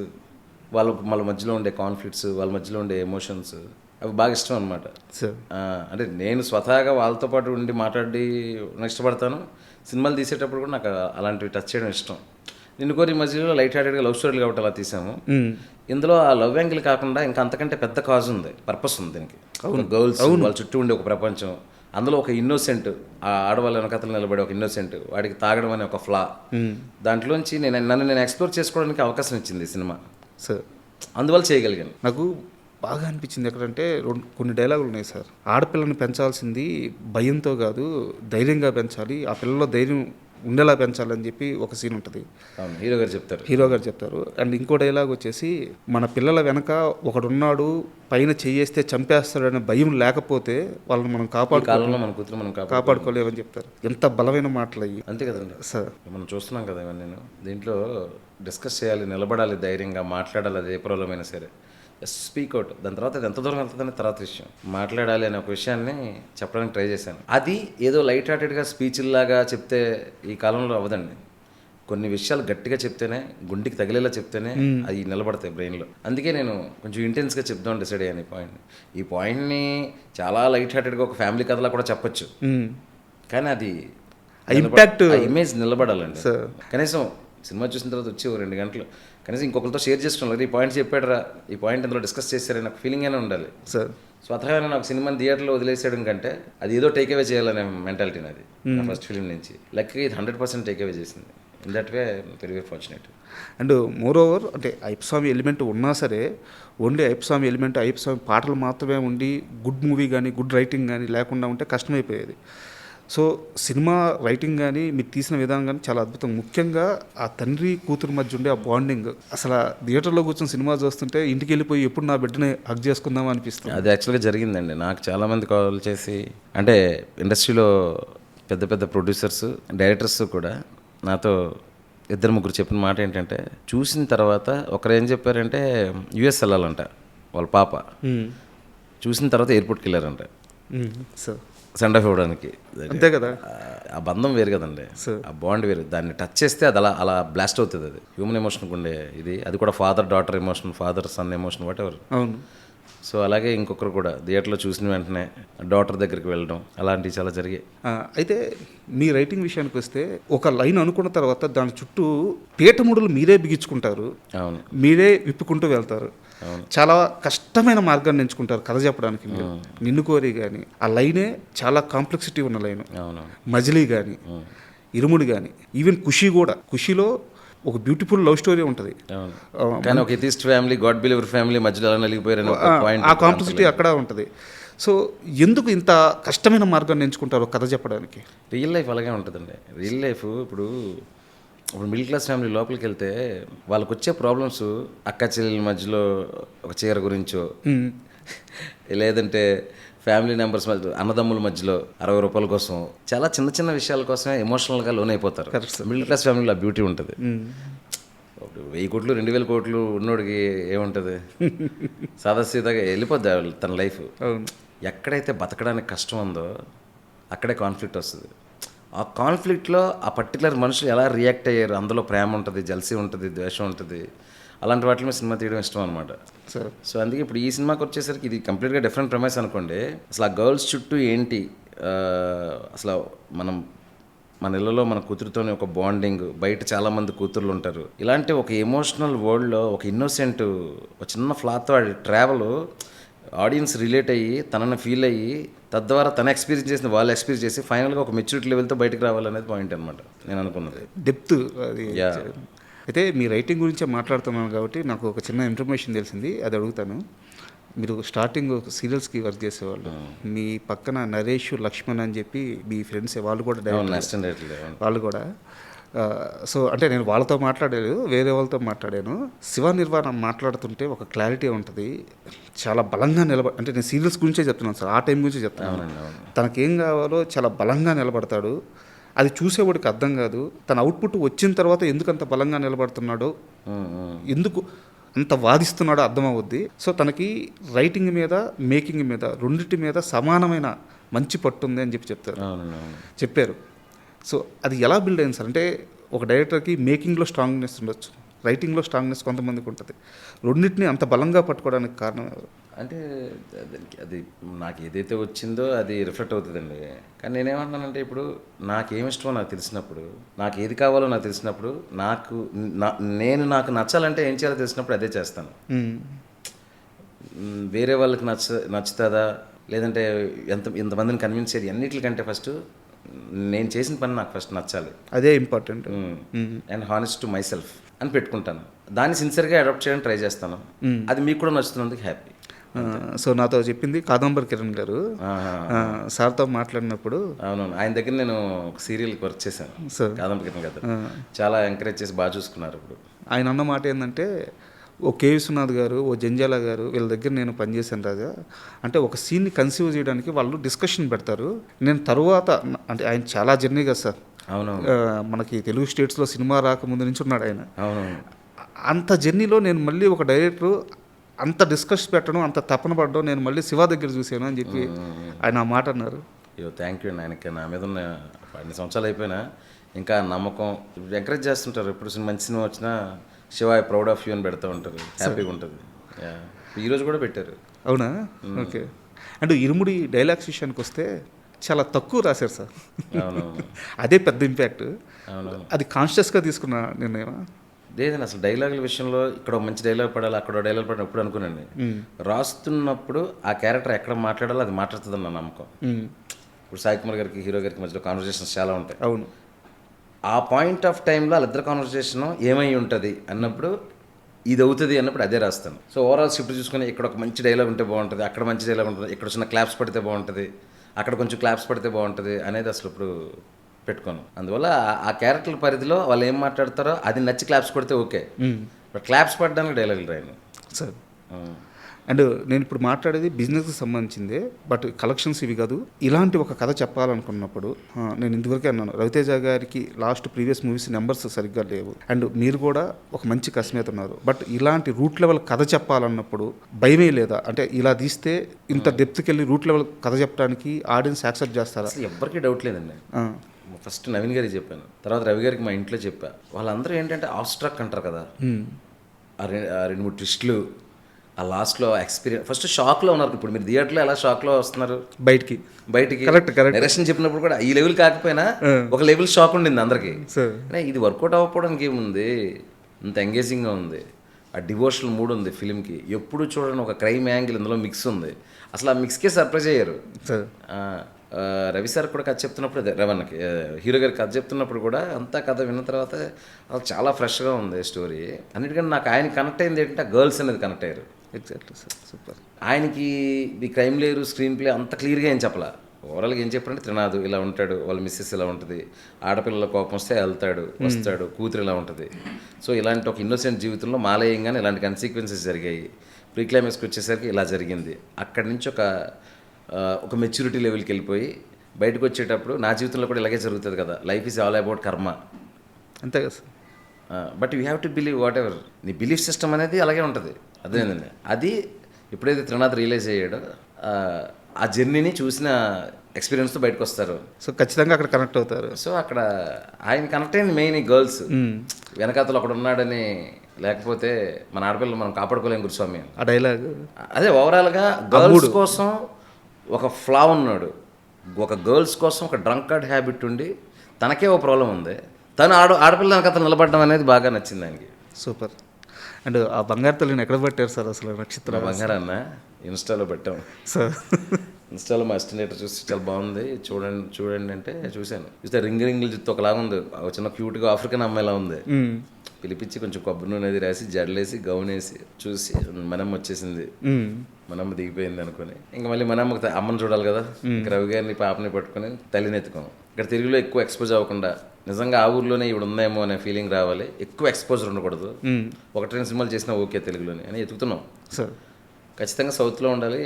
వాళ్ళ మధ్యలో ఉండే కాన్ఫ్లిక్ట్స్, వాళ్ళ మధ్యలో ఉండే ఎమోషన్స్ అవి బాగా ఇష్టం అనమాట. అంటే నేను స్వతహాగా వాళ్ళతో పాటు ఉండి మాట్లాడి ఇష్టపడతాను. సినిమాలు తీసేటప్పుడు కూడా నాకు అలాంటివి టచ్ చేయడం ఇష్టం. నిన్ను కోరి మధ్యలో లైట్ హార్టెడ్గా లవ్ స్టోరీలు కాబట్టి అలా తీసాము. ఇందులో ఆ లవ్ యాంగిల్ కాకుండా ఇంకా అంతకంటే పెద్ద కాజ్ ఉంది, పర్పస్ ఉంది దీనికి. గర్ల్స్, వాళ్ళ చుట్టూ ఉండే ఒక ప్రపంచం, అందులో ఒక ఇన్నోసెంట్, ఆ ఆడవాళ్ళ వెనకతలు నిలబడే ఒక ఇన్నోసెంట్, వాడికి తాగడం అనే ఒక ఫ్లా, దాంట్లోంచి నన్ను ఎక్స్ప్లోర్ చేసుకోవడానికి అవకాశం ఇచ్చింది ఈ సినిమా. సార్ అందువల్ల చేయగలిగాను. నాకు బాగా అనిపించింది ఎక్కడంటే కొన్ని డైలాగులు ఉన్నాయి సార్. ఆడపిల్లని పెంచాల్సింది భయంతో కాదు, ధైర్యంగా పెంచాలి, ఆ పిల్లలో ధైర్యం ఉండేలా పెంచాలని చెప్పి ఒక సీన్ ఉంటుంది, హీరో గారు చెప్తారు. అండ్ ఇంకో డైలాగ్ వచ్చేసి, మన పిల్లల వెనక ఒకడున్నాడు, పైన చెయ్యేస్తే చంపేస్తాడనే భయం లేకపోతే వాళ్ళని మనం కాపాడుకోలేమని చెప్తారు. ఎంత బలమైన మాటలు అయ్యి. అంతే కదండి సార్. మనం చూస్తున్నాం కదా ఇవన్నీ. నేను దీంట్లో డిస్కస్ చేయాలి, నిలబడాలి, ధైర్యంగా మాట్లాడాలి, అది ఏ ప్రాబ్లం అయినా సరే స్పీక్ అవుట్. దాని తర్వాత అది ఎంత దూరం వెళ్తుందని తర్వాత విషయం, మాట్లాడాలి అనే ఒక విషయాన్ని చెప్పడానికి ట్రై చేశాను. అది ఏదో లైట్ హార్టెడ్గా స్పీచ్లాగా చెప్తే ఈ కాలంలో అవ్వదండి. కొన్ని విషయాలు గట్టిగా చెప్తేనే, గుండెకి తగిలేలా చెప్తేనే అవి నిలబడతాయి బ్రెయిన్లో. అందుకే నేను కొంచెం ఇంటెన్స్గా చెప్దాం డిసైడ్ అయ్యాను ఈ పాయింట్ని. చాలా లైట్ హార్టెడ్గా ఒక ఫ్యామిలీ కథలా కూడా చెప్పచ్చు, కానీ అది ఇంపాక్ట్, ఇమేజ్ నిలబడాలండి. కనీసం సినిమా చూసిన తర్వాత వచ్చి 2 గంటలు కనీసం ఇంకొకరితో షేర్ చేసుకోవాలి, ఈ పాయింట్ చెప్పాడురా, ఈ పాయింట్ ఇందులో డిస్కస్ చేశారని నాకు ఫీలింగ్ అయినా ఉండాలి. సార్ స్వతహాగా నాకు సినిమాని థియేటర్లో వదిలేసేయడం కంటే అది ఏదో టేక్ అవే చేయాలనే మెంటాలిటీ నాది నా ఫస్ట్ ఫిలిం నుంచి. లక్కీ ఇది 100% టేక్ అవే చేసింది. In that way very very fortunate. And more over అంటే అయ్యప్ప స్వామి ఎలిమెంట్ ఉన్నా సరే ఓన్లీ అయ్యప్ప స్వామి ఎలిమెంట్ అయ్యప్ప స్వామి పాటలు మాత్రమే ఉండి గుడ్ మూవీ కానీ గుడ్ రైటింగ్ కానీ లేకుండా ఉంటే కష్టమైపోయేది. సో సినిమా రైటింగ్ కానీ మీరు తీసిన విధానం కానీ చాలా అద్భుతం. ముఖ్యంగా ఆ తండ్రి కూతురు మధ్య ఉండే ఆ బాండింగ్, అసలు థియేటర్లో కూర్చొని సినిమా చూస్తుంటే ఇంటికి వెళ్ళిపోయి ఎప్పుడు నా బిడ్డని హగ్ చేసుకుందాం అనిపిస్తుంది. అది యాక్చువల్గా జరిగిందండి. నాకు చాలామంది కాల్ చేసి, అంటే ఇండస్ట్రీలో పెద్ద పెద్ద ప్రొడ్యూసర్స్ డైరెక్టర్స్ కూడా నాతో 2-3 చెప్పిన మాట ఏంటంటే, చూసిన తర్వాత ఒకరు ఏం చెప్పారంటే యుఎస్ వెళ్ళాలంట వాళ్ళ పాప, చూసిన తర్వాత ఎయిర్పోర్ట్కి వెళ్ళారంట సార్ సెండ్ ఆఫ్ ఇవ్వడానికి. అంతే కదా, ఆ బంధం వేరు కదండి, ఆ బాండ్ వేరు. దాన్ని టచ్ చేస్తే అది అలా అలా బ్లాస్ట్ అవుతుంది. అది హ్యూమన్ ఎమోషన్కి ఉండే ఇది, అది కూడా father daughter emotion, father son emotion, what ever. అవును. సో అలాగే ఇంకొకరు కూడా థియేటర్లో చూసిన వెంటనే డాటర్ దగ్గరికి వెళ్ళడం, అలాంటివి చాలా జరిగాయి. అయితే మీ రైటింగ్ విషయానికి వస్తే ఒక లైన్ అనుకున్న తర్వాత దాని చుట్టూ పీఠముడులు మీరే బిగించుకుంటారు, అవును, మీరే విప్పుకుంటూ వెళ్తారు. చాలా కష్టమైన మార్గాన్ని ఎంచుకుంటారు కథ చెప్పడానికి. మీరు నిన్ను కోరి కానీ ఆ లైనే చాలా కాంప్లెక్సిటీ ఉన్న లైన్. అవును, మజిలీ కానీ ఇరుముడి కానీ ఈవెన్ ఖుషి కూడా, ఖుషిలో ఒక బ్యూటిఫుల్ లవ్ స్టోరీ ఉంటుంది. కానీ ఒక atheist family, God believer family మధ్యలో అలా నలిగిపోయారని ఆ కాంప్లెక్సిటీ అక్కడ ఉంటుంది. సో ఎందుకు ఇంత కష్టమైన మార్గాన్ని ఎంచుకుంటారు కథ చెప్పడానికి? రియల్ లైఫ్ అలాగే ఉంటుందండి. రియల్ లైఫ్ ఇప్పుడు మిడిల్ క్లాస్ ఫ్యామిలీ లోపలికి వెళ్తే వాళ్ళకి వచ్చే ప్రాబ్లమ్స్ అక్క చెల్లెల మధ్యలో ఒక చీర గురించో, లేదంటే ఫ్యామిలీ మెంబర్స్ మధ్య, అన్నదమ్ముల మధ్యలో 60 రూపాయల కోసం, చాలా చిన్న చిన్న విషయాల కోసమే ఎమోషనల్గా లోన్ అయిపోతారు. మిడిల్ క్లాస్ ఫ్యామిలీలో ఆ బ్యూటీ ఉంటుంది. 1000 కోట్లు 2000 కోట్లు ఉన్నోడికి ఏముంటుంది, సాదాసీదాగా వెళ్ళిపోద్ది తన లైఫ్. ఎక్కడైతే బతకడానికి కష్టం ఉందో అక్కడే కాన్ఫ్లిక్ట్ వస్తుంది. ఆ కాన్ఫ్లిక్ట్లో ఆ పర్టికులర్ మనుషులు ఎలా రియాక్ట్ అయ్యారు, అందులో ప్రేమ ఉంటుంది, జల్సీ ఉంటుంది, ద్వేషం ఉంటుంది. అలాంటి వాటి మీద సినిమా తీయడం ఇష్టం అనమాట. సో అందుకే ఇప్పుడు ఈ సినిమాకి వచ్చేసరికి ఇది కంప్లీట్గా డిఫరెంట్ ప్రెమైస్ అనుకోండి. అసలు ఆ గర్ల్స్ చుట్టూ ఏంటి, అసలు మన ఇళ్ళలో మన కూతురుతోనే ఒక బాండింగ్, బయట చాలామంది కూతుర్లు ఉంటారు. ఇలాంటి ఒక ఎమోషనల్ వరల్డ్లో ఒక ఇన్నోసెంట్ ఒక చిన్న ఫ్లాతో ట్రావెల్ ఆడియన్స్ రిలేట్ అయ్యి తనని ఫీల్ అయ్యి తద్వారా తన ఎక్స్పీరియన్స్ చేసిన వాళ్ళు ఎక్స్పీరియన్స్ చేసి ఫైనల్గా ఒక మెచ్యూరిటీ లెవెల్తో బయటకు రావాలనేది పాయింట్ అనమాట నేను అనుకున్నది. డెప్త్ అది. అయితే మీ రైటింగ్ గురించే మాట్లాడుతున్నాను కాబట్టి నాకు ఒక చిన్న ఇన్ఫర్మేషన్ తెలిసింది, అది అడుగుతాను. మీరు స్టార్టింగ్ సీరియల్స్కి వర్క్ చేసేవాళ్ళు, మీ పక్కన నరేష్, లక్ష్మణ్ అని చెప్పి మీ ఫ్రెండ్స్, వాళ్ళు కూడా వాళ్ళు కూడా. సో అంటే నేను వాళ్ళతో మాట్లాడలేదు, వేరే వాళ్ళతో మాట్లాడాను. శివ నిర్వాణ మాట్లాడుతుంటే ఒక క్లారిటీ ఉంటుంది, చాలా బలంగా అంటే నేను సీరియల్స్ గురించే చెప్తున్నాను సార్, ఆ టైం గురించే చెప్తున్నాను. తనకేం కావాలో చాలా బలంగా నిలబడతాడు. అది చూసేవాడికి అర్థం కాదు. తన అవుట్పుట్ వచ్చిన తర్వాత ఎందుకు అంత బలంగా నిలబడుతున్నాడో, ఎందుకు అంత వాదిస్తున్నాడో అర్థమవుద్ది. సో తనకి రైటింగ్ మీద, మేకింగ్ మీద, రెండింటి మీద సమానమైన మంచి పట్టుంది అని చెప్పారు. సో అది ఎలా బిల్డ్ అయింది సార్? అంటే ఒక డైరెక్టర్కి మేకింగ్లో స్ట్రాంగ్నెస్ ఉండొచ్చు, రైటింగ్లో స్ట్రాంగ్నెస్ కొంతమందికి ఉంటుంది. రెండింటిని అంత బలంగా పట్టుకోవడానికి కారణం ఎవరు? అంటే అది నాకు ఏదైతే వచ్చిందో అది రిఫ్లెక్ట్ అవుతుందండి. కానీ నేనేమంటున్నానంటే, ఇప్పుడు నాకేమిష్టమో నాకు తెలిసినప్పుడు, నాకు ఏది కావాలో నాకు తెలిసినప్పుడు, నాకు నచ్చాలంటే ఏం చేయాలో తెలిసినప్పుడు అదే చేస్తాను. వేరే వాళ్ళకి నచ్చుతుందా లేదంటే ఎంతమందిని కన్విన్స్ చేయాలి అన్నిటికంటే ఫస్ట్ నేను చేసిన పని నాకు ఫస్ట్ నచ్చాలి, అదే important. And honest to my self అని పెట్టుకుంటాను. దాన్ని సిన్సియర్గా అడాప్ట్ చేయడానికి ట్రై చేస్తాను. అది మీకు కూడా నచ్చుతున్నందుకు హ్యాపీ. సో నాతో చెప్పింది కాదంబరి కిరణ్ గారు, సార్తో మాట్లాడినప్పుడు. అవునవును, ఆయన దగ్గర నేను ఒక సీరియల్కి వర్క్ చేశాను, కాదంబరి కిరణ్ గారు. చాలా ఎంకరేజ్ చేసి బాగా చూసుకున్నారు. ఇప్పుడు ఆయన అన్న మాట ఏంటంటే, ఓ కే విశ్వనాథ్ గారు, ఓ జంజాల గారు, వీళ్ళ దగ్గర నేను పనిచేశాను రాజా. అంటే ఒక సీన్ని కన్సీవ్ చేయడానికి వాళ్ళు డిస్కషన్ పెడతారు. నేను తరువాత, అంటే ఆయన చాలా జర్నీ కదా సార్. అవునవును, మనకి తెలుగు స్టేట్స్లో సినిమా రాకముందు నుంచి ఉన్నాడు ఆయన. అవునవును, అంత జర్నీలో నేను మళ్ళీ ఒక డైరెక్టర్ అంత డిస్కస్ పెట్టడం, అంత తపన పడడం నేను మళ్ళీ శివ దగ్గర చూశాను అని చెప్పి ఆయన ఆ మాట అన్నారు. అయ్యో థ్యాంక్ యూ అండి. ఆయనకి నా మీద ఉన్న 10 సంవత్సరాలు అయిపోయినా ఇంకా నమ్మకం, ఎంకరేజ్ చేస్తుంటారు. ఎప్పుడు మంచి సినిమా వచ్చినా Shiva I proud of you అని పెడతా ఉంటారు, హ్యాపీగా ఉంటుంది. ఈరోజు కూడా పెట్టారు. అవునా? ఓకే. అంటే ఇరుముడి డైలాగ్స్ విషయానికి వస్తే చాలా తక్కువ రాశారు సార్. అవునవును, అదే పెద్ద ఇంపాక్ట్. అవునవును, అది కాన్షియస్గా తీసుకున్న నిర్ణయం. లేదండి అసలు డైలాగుల విషయంలో ఇక్కడ ఒక మంచి డైలాగ్ పడాలి, అక్కడ డైలాగ్ పడాలి ఎప్పుడు అనుకున్నాను. రాస్తున్నప్పుడు ఆ క్యారెక్టర్ ఎక్కడ మాట్లాడాలో అది మాట్లాడుతుందని నా నమ్మకం. ఇప్పుడు సాయి కుమార్ గారికి హీరో గారికి మధ్యలో కాన్వర్జేషన్స్ చాలా ఉంటాయి. అవును. ఆ పాయింట్ ఆఫ్ టైంలో వాళ్ళిద్దరు కాన్వర్జేషన్ ఏమై ఉంటుంది అన్నప్పుడు ఇది అవుతుంది అన్నప్పుడు అదే రాస్తాను. సో ఓవరాల్ స్క్రిప్ట్ చూసుకొని ఇక్కడ ఒక మంచి డైలాగ్ ఉంటే బాగుంటుంది, అక్కడ మంచి డైలాగ్ ఉంటుంది, ఇక్కడ చిన్న క్లాప్స్ పడితే బాగుంటుంది, అక్కడ కొంచెం క్లాప్స్ పడితే బాగుంటుంది అనేది అసలు ఇప్పుడు పెట్టుకోను. అందువల్ల ఆ క్యారెక్టర్ పరిధిలో వాళ్ళు ఏం మాట్లాడతారో అది నచ్చి క్లాప్స్ కొడితే ఓకే, బట్ క్లాప్స్ పడడానికి డైలాగులు రాయను సార్. అండ్ నేను ఇప్పుడు మాట్లాడేది బిజినెస్కి సంబంధించిందే, బట్ కలెక్షన్స్ ఇవి కాదు. ఇలాంటి ఒక కథ చెప్పాలనుకున్నప్పుడు నేను ఇంతవరకే అన్నాను, రవితేజ గారికి లాస్ట్ ప్రీవియస్ మూవీస్ నెంబర్స్ సరిగ్గా లేవు, అండ్ మీరు కూడా ఒక మంచి కస్మేత ఉన్నారు. బట్ ఇలాంటి రూట్ లెవెల్ కథ చెప్పాలన్నప్పుడు భయమే లేదా? అంటే ఇలా తీస్తే ఇంత డెప్త్కి వెళ్ళి రూట్ లెవెల్ కథ చెప్పడానికి ఆడియన్స్ యాక్సెప్ట్ చేస్తారా? ఎవరికి డౌట్ లేదండి. ఫస్ట్ నవీన్ గారికి చెప్పాను, తర్వాత రవి గారికి మా ఇంట్లో చెప్పా. వాళ్ళందరూ ఏంటంటే ఆఫ్ స్ట్రక్ అంటారు కదా, ఆ 2-3 ట్విస్టులు, ఆ లాస్ట్లో ఎక్స్పీరియన్స్, ఫస్ట్ షాక్లో ఉన్నారు. ఇప్పుడు మీరు థియేటర్లో ఎలా షాక్లో వస్తున్నారు బయటికి కరెక్ట్ డైరెక్షన్ చెప్పినప్పుడు కూడా ఈ లెవెల్ కాకపోయినా ఒక లెవెల్ షాక్ ఉండింది అందరికి. ఇది వర్కౌట్ అవ్వకపోవడానికి ఏముంది, ఇంత ఎంగేజింగ్గా ఉంది, ఆ డివోషనల్ మూడ్ ఉంది ఫిలింకి. ఎప్పుడు చూడండి ఒక క్రైమ్ యాంగిల్ ఇందులో మిక్స్ ఉంది. అసలు ఆ మిక్స్కే సర్ప్రైజ్ అయ్యారు. రవి సార్ కూడా కథ చెప్తున్నప్పుడు, రవణకి హీరో గారికి కథ చెప్తున్నప్పుడు కూడా అంతా కథ విన్న తర్వాత చాలా ఫ్రెష్గా ఉంది స్టోరీ. అన్నిటికంటే నాకు ఆయన కనెక్ట్ అయింది ఏంటంటే గర్ల్స్ అనేది కనెక్ట్ అయ్యారు. Exactly sir, super. ఆయనకి ఈ క్రైమ్ లేరు, స్క్రీన్ ప్లే అంత క్లియర్గా ఏం చెప్పాల. ఓవరాల్గా ఏం చెప్పారంటే త్రినాథ్ ఇలా ఉంటాడు, వాళ్ళ మిస్సెస్ ఇలా ఉంటుంది, ఆడపిల్లల కోపం వస్తే వెళ్తాడు వస్తాడు, కూతురు ఇలా ఉంటుంది. సో ఇలాంటి ఒక ఇన్నోసెంట్ జీవితంలో మాలేయంగానే ఇలాంటి కన్సిక్వెన్సెస్ జరిగాయి. ప్రీ క్లైమాక్స్కి వచ్చేసరికి ఇలా జరిగింది. అక్కడి నుంచి ఒక మెచ్యూరిటీ లెవెల్కి వెళ్ళిపోయి బయటకు వచ్చేటప్పుడు నా జీవితంలో కూడా ఇలాగే జరుగుతుంది కదా, లైఫ్ ఈజ్ ఆల్ అబౌట్ కర్మ, అంతే కదా sir. But you have to believe what ever. నీ బిలీఫ్ సిస్టమ్ అనేది అలాగే ఉంటుంది. అదేనండి, అది ఎప్పుడైతే త్రినాథ్ రియలైజ్ అయ్యాడో ఆ జర్నీని చూసిన ఎక్స్పీరియన్స్తో బయటకు వస్తారు. సో ఖచ్చితంగా అక్కడ కనెక్ట్ అవుతారు. సో అక్కడ ఆయన కనెక్ట్ అయింది మెయిన్ ఈ గర్ల్స్. వెనకాతలు ఒకడు ఉన్నాడని, లేకపోతే మన ఆడపిల్లలు మనం కాపాడుకోలేం గురుస్వామి. ఆ డైలాగ్ అదే ఓవరాల్గా గర్ల్స్ కోసం ఒక ఫ్లా ఉన్నాడు, ఒక గర్ల్స్ కోసం ఒక డ్రంకర్డ్ హ్యాబిట్ ఉండి తనకే ఒక ప్రాబ్లం ఉంది, తను ఆడపిల్ల వెనకాతలు నిలబడడం అనేది బాగా నచ్చింది ఆయనకి. సూపర్. అండ్ ఆ బంగారు తల్లిని ఎక్కడ పెట్టారు సార్ అసలు? నక్షత్ర బంగారన్న ఇన్స్టాలో పెట్టాం సార్. ఇన్స్టాలో మా ఎస్టినేటర్ చూసి చాలా బాగుంది చూడండి అంటే చూశాను. చూస్తే రింగులు జుత్తు ఒకలాగా ఉంది, ఒక చిన్న క్యూట్గా ఆఫ్రికన్ అమ్మాయిలా ఉంది. పిలిపించి కొంచెం కొబ్బరి నూనె అది రాసి జడలేసి గౌన్ వేసి చూసి మనమ్మ వచ్చేసింది, మనమ్మ దిగిపోయింది అనుకుని ఇంకా మళ్ళీ మనమ్మ అమ్మని చూడాలి కదా, ఇంకా రవి గారిని పాపని పట్టుకుని తల్లిని ఎత్తుకోం. ఇక్కడ తెలుగులో ఎక్కువ ఎక్స్పోజ్ అవ్వకుండా నిజంగా ఆ ఊర్లోనే ఇవి ఉందేమో అనే ఫీలింగ్ రావాలి, ఎక్కువ ఎక్స్పోజర్ ఉండకూడదు. 1-2 సినిమాలు చేసినా ఓకే తెలుగులోనే అని ఎత్తుకుతున్నాం సార్. ఖచ్చితంగా సౌత్లో ఉండాలి,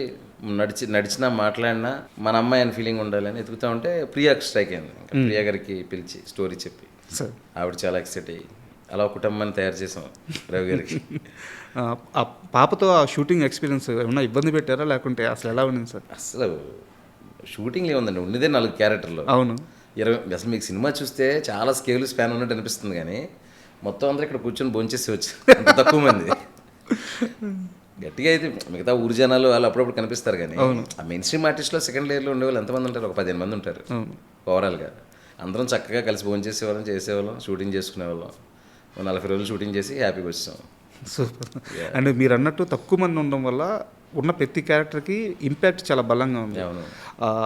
నడిచినా మాట్లాడినా మన అమ్మాయి అని ఫీలింగ్ ఉండాలి అని ఎత్తుకుతా ఉంటే ప్రియాకి స్ట్రైక్ అయింది. ప్రియా గారికి పిలిచి స్టోరీ చెప్పి ఆవిడ చాలా ఎక్సైట్ అయ్యి అలా కుటుంబాన్ని తయారు చేసాం రవి గారికి. ఆ పాపతో ఆ షూటింగ్ ఎక్స్పీరియన్స్ ఏమన్నా ఇబ్బంది పెట్టారా లేకుంటే అసలు ఎలా ఉంది సార్? అసలు షూటింగ్ ఏముందండి, ఉన్నదే 4 క్యారెక్టర్లు. అవును. 20 అసలు మీకు సినిమా చూస్తే చాలా స్కేల్ స్పాన్ ఉన్నట్టు అనిపిస్తుంది, కానీ మొత్తం అందరూ ఇక్కడ కూర్చొని భోంచేసి వచ్చి అంత తక్కువ మంది. గట్టిగా అయితే మిగతా ఊరు జనాలు వాళ్ళు అప్పుడప్పుడు కనిపిస్తారు, కానీ ఆ మెయిన్ స్ట్రీమ్ ఆర్టిస్ట్లో సెకండ్ లేయర్లో ఉండేవాళ్ళు ఎంతమంది ఉంటారు? ఒక 15 మంది ఉంటారు ఓవరాల్గా. అందరం చక్కగా కలిసి భోంచేసేవాళ్ళం, చేసేవాళ్ళం, షూటింగ్ చేసుకునేవాళ్ళం. 40 రోజులు షూటింగ్ చేసి హ్యాపీగా వచ్చాం. సూపర్. అండ్ మీరు అన్నట్టు తక్కువ మంది ఉండడం వల్ల ఉన్న ప్రతి క్యారెక్టర్కి ఇంపాక్ట్ చాలా బలంగా ఉంది.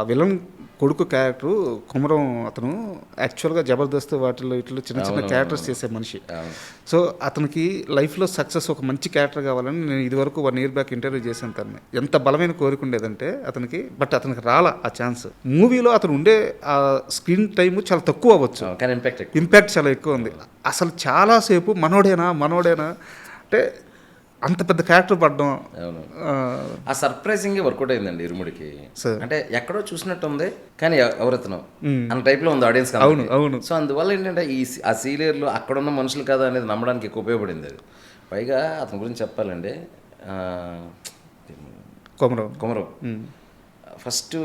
విలన్ కొడుకు క్యారెక్టరు కుమరం, అతను యాక్చువల్గా జబర్దస్త్ వాటిలో ఇట్లా చిన్న చిన్న క్యారెక్టర్స్ చేసే మనిషి. సో అతనికి లైఫ్లో సక్సెస్ ఒక మంచి క్యారెక్టర్ కావాలని నేను ఇదివరకు 1 year బ్యాక్ ఇంటర్వ్యూ చేశాను తనని. ఎంత బలమైన కోరిక ఉండేదంటే అతనికి, బట్ అతనికి రాలా ఆ ఛాన్స్. మూవీలో అతను ఉండే ఆ స్క్రీన్ టైము చాలా తక్కువ అవ్వచ్చు, కానీ ఇంపాక్ట్ చాలా ఎక్కువ ఉంది. అసలు చాలాసేపు మనోడేనా అంటే అంత పెద్ద క్యారెక్టర్ పడ్డం. ఆ సర్ప్రైజింగ్ వర్కౌట్ అయిందండి ఇరుముడికి. అంటే ఎక్కడో చూసినట్టు ఉంది కానీ ఎవరెత్తనం అన్న టైప్లో ఉంది ఆడియన్స్. అవును. సో అందువల్ల ఏంటంటే ఆ సీనియర్లు అక్కడ ఉన్న మనుషులు కదా అనేది నమ్మడానికి ఎక్కువ ఉపయోగపడింది అది. పైగా అతని గురించి చెప్పాలండి, కొమరం ఫస్ట్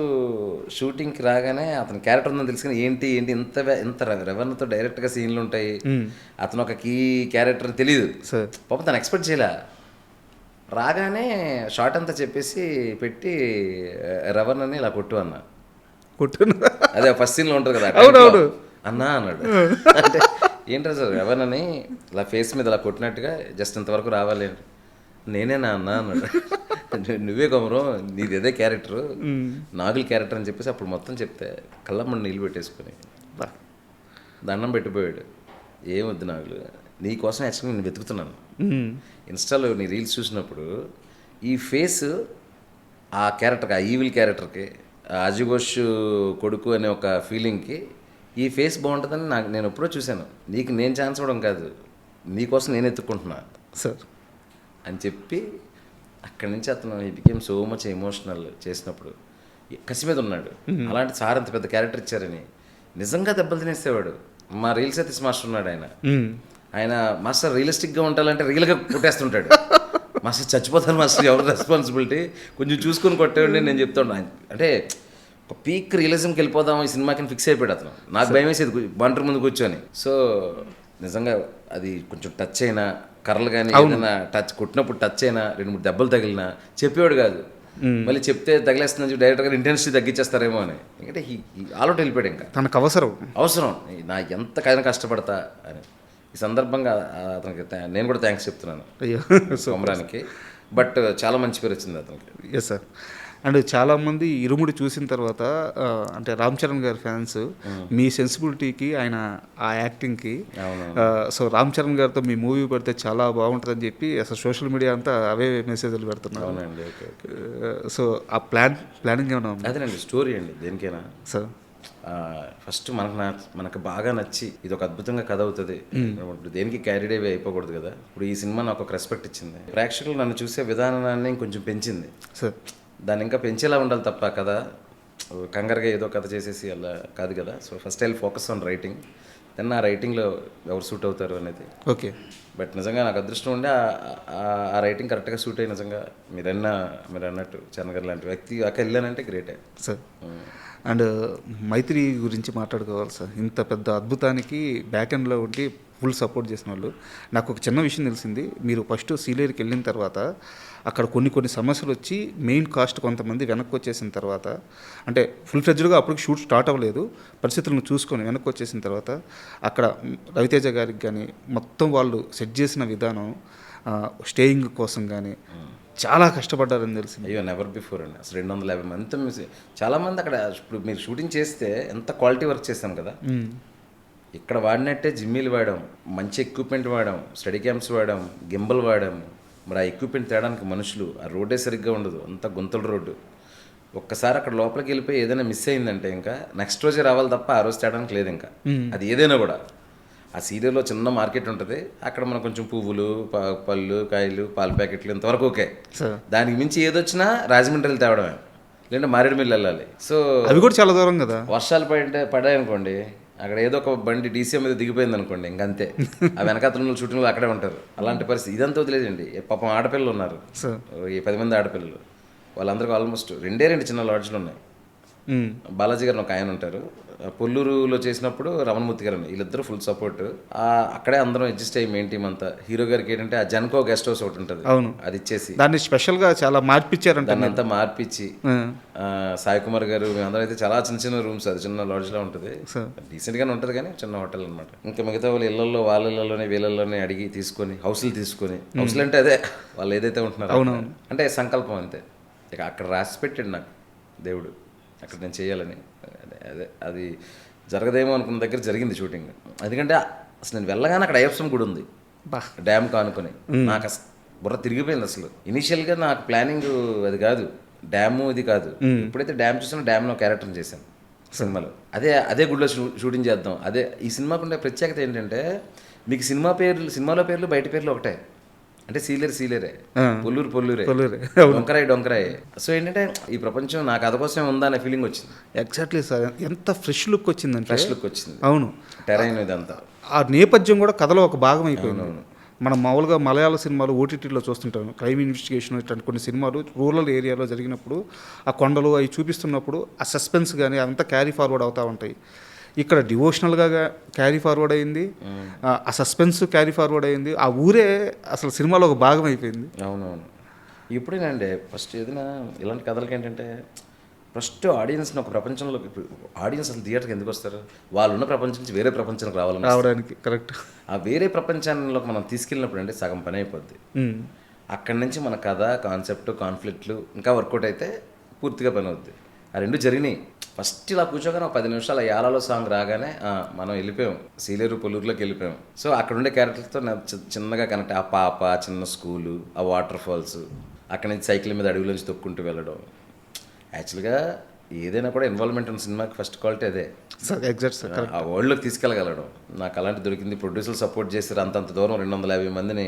షూటింగ్కి రాగానే అతని క్యారెక్టర్ ఉందని తెలుసుకుని ఏంటి ఇంత రెవెన్యూతో డైరెక్ట్గా సీన్లు ఉంటాయి, అతను ఒక కీ క్యారెక్టర్ అని తెలియదు పాపం, తను ఎక్స్పెక్ట్ చేయలే. రాగానే షార్ట్ అంతా చెప్పేసి పెట్టి రవణ్ అని ఇలా కొట్టు అదే ఫస్ట్ సీన్లో ఉంటుంది కదా, అన్నా అన్నాడు. అంటే ఏంట్రా సార్ ఎవరినని ఇలా ఫేస్ మీద ఇలా కొట్టినట్టుగా జస్ట్ ఇంతవరకు రావాలి అంటే, నేనేనా అన్న అన్నాడు. నువ్వే కొమరం, నీది అదే క్యారెక్టర్, నాగుల్ క్యారెక్టర్ అని చెప్పేసి అప్పుడు మొత్తం చెప్తే కళ్ళమ్మని నీళ్ళు పెట్టేసుకుని దండం పెట్టిపోయాడు. ఏమొద్దు నాగులు, నీ కోసం యాక్చువల్గా నేను వెతుకుతున్నాను. ఇన్స్టాలో నీ రీల్స్ చూసినప్పుడు ఈ ఫేస్ ఆ క్యారెక్టర్కి, ఆ ఈవిల్ క్యారెక్టర్కి, అజుఘోష్ కొడుకు అనే ఒక ఫీలింగ్కి ఈ ఫేస్ బాగుంటుందని నేను ఎప్పుడో చూశాను. నీకు నేను ఛాన్స్ ఇవ్వడం కాదు, నీకోసం నేను ఎత్తుక్కుంటున్నా సార్ అని చెప్పి అక్కడి నుంచి అతను he became so much emotional చేసినప్పుడు కసి మీద ఉన్నాడు. అలాంటి సార్ అంత పెద్ద క్యారెక్టర్ ఇచ్చారని నిజంగా దెబ్బలు తినేసేవాడు. మా రీల్స్ అయితే మాస్టర్ ఉన్నాడు ఆయన మాస్టర్ రియలిస్టిక్గా ఉండాలంటే రియల్గా కొట్టేస్తుంటాడు. మాస్టర్ చచ్చిపోతాను మాస్టర్, ఎవరు రెస్పాన్సిబిలిటీ, కొంచెం చూసుకొని కొట్టేవాడి నేను చెప్తాను. అంటే ఒక పీక్ రియలిజంకి వెళ్ళిపోదాం ఈ సినిమాకి ఫిక్స్ అయిపోయాడు అతను. నాకు భయం వేసేది బంటర్ ముందు కూర్చొని. సో నిజంగా అది కొంచెం టచ్ అయినా, కర్రలు కానీ ఏదైనా టచ్ కొట్టినప్పుడు టచ్ అయినా, 2-3 దెబ్బలు తగిలినా చెప్పేవాడు కాదు. మళ్ళీ చెప్తే తగిలేస్తుందని డైరెక్టర్ గారు ఇంటెన్సిటీ తగ్గించేస్తారేమో అని. ఎందుకంటే ఆలోట్ వెళ్ళిపోయాడు. ఇంకా తనకు అవసరం నా ఎంతకైనా కష్టపడతా అని. ఈ సందర్భంగా అతనికి నేను కూడా థ్యాంక్స్ చెప్తున్నాను కొమరానికి. బట్ చాలా మంచి పేరు వచ్చింది అతనికి. Yes sir. అండ్ చాలామంది ఇరుముడి చూసిన తర్వాత అంటే రామ్ చరణ్ గారి ఫ్యాన్స్ మీ సెన్సిబిలిటీకి, ఆయన ఆ యాక్టింగ్కి, సో రామ్ చరణ్ గారితో మీ మూవీ పెడితే చాలా బాగుంటుందని చెప్పి అసలు సోషల్ మీడియా అంతా అవే మెసేజ్లు పెడుతున్నారు. అవునండి. సో ఆ ప్లానింగ్ ఏమైనా ఉంది? అదేనండి స్టోరీ అండి దేనికైనా సార్. ఫస్ట్ మనకు బాగా నచ్చి ఇది ఒక అద్భుతంగా కథ అవుతుంది, దేనికి క్యారీడ్ అవి అయిపోకూడదు కదా. ఇప్పుడు ఈ సినిమా నాకు ఒక రెస్పెక్ట్ ఇచ్చింది, ప్రేక్షకులు నన్ను చూసే విధానాన్ని ఇంకొంచెం పెంచింది సార్. దాన్ని ఇంకా పెంచేలా ఉండాలి తప్ప కదా కంగారుగా ఏదో కథ చేసేసి అలా కాదు కదా. So first I focus on writing, then ఆ రైటింగ్లో ఎవరు సూట్ అవుతారు అనేది. ఓకే. బట్ నిజంగా నాకు అదృష్టం ఉండే ఆ రైటింగ్ కరెక్ట్గా సూట్ అయ్యి నిజంగా మీరు అన్నట్టు చరణ్ గారు లాంటి వ్యక్తి అక్కడ వెళ్ళానంటే గ్రేటే సార్. అండ్ మైత్రి గురించి మాట్లాడుకోవాలి సార్. ఇంత పెద్ద అద్భుతానికి బ్యాక్ ఎండ్లో ఉండి ఫుల్ సపోర్ట్ చేసిన వాళ్ళు. నాకు ఒక చిన్న విషయం తెలిసింది, మీరు ఫస్ట్ సీలేరుకి వెళ్ళిన తర్వాత అక్కడ కొన్ని సమస్యలు వచ్చి మెయిన్ కాస్ట్ కొంతమంది వెనక్కి వచ్చేసిన తర్వాత, అంటే ఫుల్ ఫ్లెడ్జ్డ్గా అప్పటికి షూట్ స్టార్ట్ అవ్వలేదు, పరిస్థితులను చూసుకొని వెనక్కి వచ్చేసిన తర్వాత అక్కడ రవితేజ గారికి కానీ మొత్తం వాళ్ళు సెట్ చేసిన విధానం, స్టేయింగ్ కోసం కానీ చాలా కష్టపడ్డారని తెలిసింది. అయ్యో నెవర్ బిఫోర్ అండి. అసలు 250 మంది చాలామంది అక్కడ. ఇప్పుడు మీరు షూటింగ్ చేస్తే ఎంత క్వాలిటీ వర్క్ చేస్తాం కదా, ఇక్కడ వాడినట్టే జిమ్మీలు వాడాం, మంచి ఎక్విప్మెంట్ వాడాం, స్టడీ క్యాంప్స్ వాడాం, గింబల్ వాడాము. మరి ఆ ఎక్విప్మెంట్ తేడానికి మనుషులు, ఆ రోడ్డే సరిగ్గా ఉండదు, అంత గుంతల రోడ్డు. ఒక్కసారి అక్కడ లోపలికి వెళ్ళిపోయి ఏదైనా మిస్ అయిందంటే ఇంకా నెక్స్ట్ రోజే రావాలి తప్ప ఆ రోజు తేడానికి లేదు. ఇంకా అది ఏదైనా కూడా ఆ సీరియల్లో చిన్న మార్కెట్ ఉంటుంది, అక్కడ మనం కొంచెం పువ్వులు, పళ్ళు, కాయలు, పాల ప్యాకెట్లు ఇంతవరకు ఓకే. దానికి మించి ఏదొచ్చినా రాజమండ్రి తేవడమే, లేదంటే మారేడుమిల్లి వెళ్ళాలి. సో అవి కూడా చాలా దూరం కదా. వర్షాలు పడాయనుకోండి, అక్కడ ఏదో ఒక బండి డీసీఎం మీద దిగిపోయింది అనుకోండి, ఇంకంతే. ఆ వెనకాతల షూటింగ్లో అక్కడే ఉంటారు. అలాంటి పరిస్థితి ఇదంతా వదిలేదండి. పాపం ఆడపిల్లలు ఉన్నారు, ఈ 10 మంది ఆడపిల్లలు. వాళ్ళందరికీ ఆల్మోస్ట్ 2 చిన్న లాడ్జ్లు ఉన్నాయి. బాలాజీ గారు ఒక ఆయన ఉంటారు, పొల్లూరులో చేసినప్పుడు రమణమూర్తి గారు, వీళ్ళిద్దరూ ఫుల్ సపోర్ట్. అక్కడే అందరం అడ్జస్ట్ అయ్యి మెయిన్ టీం అంతా. హీరో గారికి ఏంటంటే ఆ జన్కో గెస్ట్ హౌస్ ఒకటి ఉంటుంది, అది ఇచ్చేసి దాన్ని స్పెషల్గా చాలా మార్పిచ్చారు. దాన్ని అంతా మార్పిచ్చి సాయి కుమార్ గారు మేమందరం అయితే చాలా చిన్న రూమ్స్, అది చిన్న లాడ్జ్లో ఉంటుంది, డీసెంట్గానే ఉంటుంది కానీ చిన్న హోటల్ అనమాట. ఇంకా మిగతా వాళ్ళ ఇళ్లలో వాళ్ళ ఇళ్లలోనే వీళ్ళల్లోనే అడిగి తీసుకొని హౌస్లు అంటే అదే వాళ్ళు ఏదైతే ఉంటున్నారో అంటే సంకల్పం అంతే. ఇక అక్కడ రాసి పెట్టాడు నాకు దేవుడు, అక్కడ నేను చేయాలని. అదే అది జరగదేమో అనుకున్న దగ్గర జరిగింది షూటింగ్. ఎందుకంటే అసలు నేను వెళ్ళగానే అక్కడ అయ్యప్ప గుడి ఉంది డ్యామ్ కానుకొని. నాకు అసలు బుర్ర తిరిగిపోయింది. అసలు ఇనీషియల్గా నాకు ప్లానింగ్ అది కాదు, డ్యాము ఇది కాదు. ఎప్పుడైతే డ్యామ్ చూసానో డ్యామ్లో క్యారెక్టర్ చేశాను సినిమాలో. అదే గుడిలో షూటింగ్ చేద్దాం. అదే ఈ సినిమాకు ఉండే ప్రత్యేకత ఏంటంటే మీకు సినిమాలో పేర్లు బయట పేర్లు ఒకటే, అంటే సీలేరే, పొల్లూరే, డొంకరాయ్. సో ఏంటంటే ఈ ప్రపంచం నా కథ కోసం ఉందా అనే ఫీలింగ్ వచ్చింది. Exactly sir. ఎంత ఫ్రెష్ లుక్ వచ్చిందంటే, ఫ్రెష్ లుక్ వచ్చింది. అవును, టెరైన్ ఇదంతా, ఆ నేపథ్యం కూడా కథలో ఒక భాగం అయిపోయింది. మనం మామూలుగా మలయాళ సినిమాలు ఓటీటీలో చూస్తుంటాం, క్రైమ్ ఇన్వెస్టిగేషన్ ఇట్లాంటి కొన్ని సినిమాలు రూరల్ ఏరియాలో జరిగినప్పుడు ఆ కొండలు అవి చూపిస్తున్నప్పుడు ఆ సస్పెన్స్ కానీ అంతా క్యారీ ఫార్వర్డ్ అవుతూ ఉంటాయి. ఇక్కడ డివోషనల్గా క్యారీ ఫార్వర్డ్ అయింది, ఆ సస్పెన్స్ క్యారీ ఫార్వర్డ్ అయింది, ఆ ఊరే అసలు సినిమాలో ఒక భాగం అయిపోయింది. అవునవును. ఇప్పుడేనండి ఫస్ట్ ఏదైనా ఇలాంటి కథలకి ఏంటంటే ఫస్ట్ ఆడియన్స్ని ఒక ప్రపంచంలో ఆడియన్స్ అసలు థియేటర్కి ఎందుకు వస్తారు? వాళ్ళు ఉన్న ప్రపంచం నుంచి వేరే ప్రపంచానికి రావడానికి కరెక్ట్. ఆ వేరే ప్రపంచానికి మనం తీసుకెళ్ళినప్పుడు అంటే సగం పని అయిపోద్ది. అక్కడి నుంచి మన కథ, కాన్సెప్ట్, కాన్ఫ్లిక్ట్లు ఇంకా వర్కౌట్ అయితే పూర్తిగా పని అవుద్ది. ఆ రెండు జరిగినాయి. ఫస్ట్ ఇలా కూర్చోగానే 10 నిమిషాలు యాలలో సాంగ్ రాగానే మనం వెళ్ళిపోయాం, సీలేరు పొల్లూరులోకి వెళ్ళిపోయాం. సో అక్కడ ఉండే క్యారెక్టర్తో చిన్నగా కనెక్ట్. ఆ పాప, చిన్న స్కూలు, ఆ వాటర్ ఫాల్స్, అక్కడి నుంచి సైకిల్ మీద అడవిలోంచి తొక్కుంటూ వెళ్ళడం. యాక్చువల్గా ఏదైనా కూడా ఇన్వాల్వ్మెంట్ ఉన్న సినిమాకి ఫస్ట్ క్వాలిటీ అదే సార్. Exact sir. ఆ వరల్డ్లోకి తీసుకెళ్ళగలడం. నాకు అలాంటి దొరికింది. ప్రొడ్యూసర్లు సపోర్ట్ చేశారు. అంతంత దూరం 250 మందిని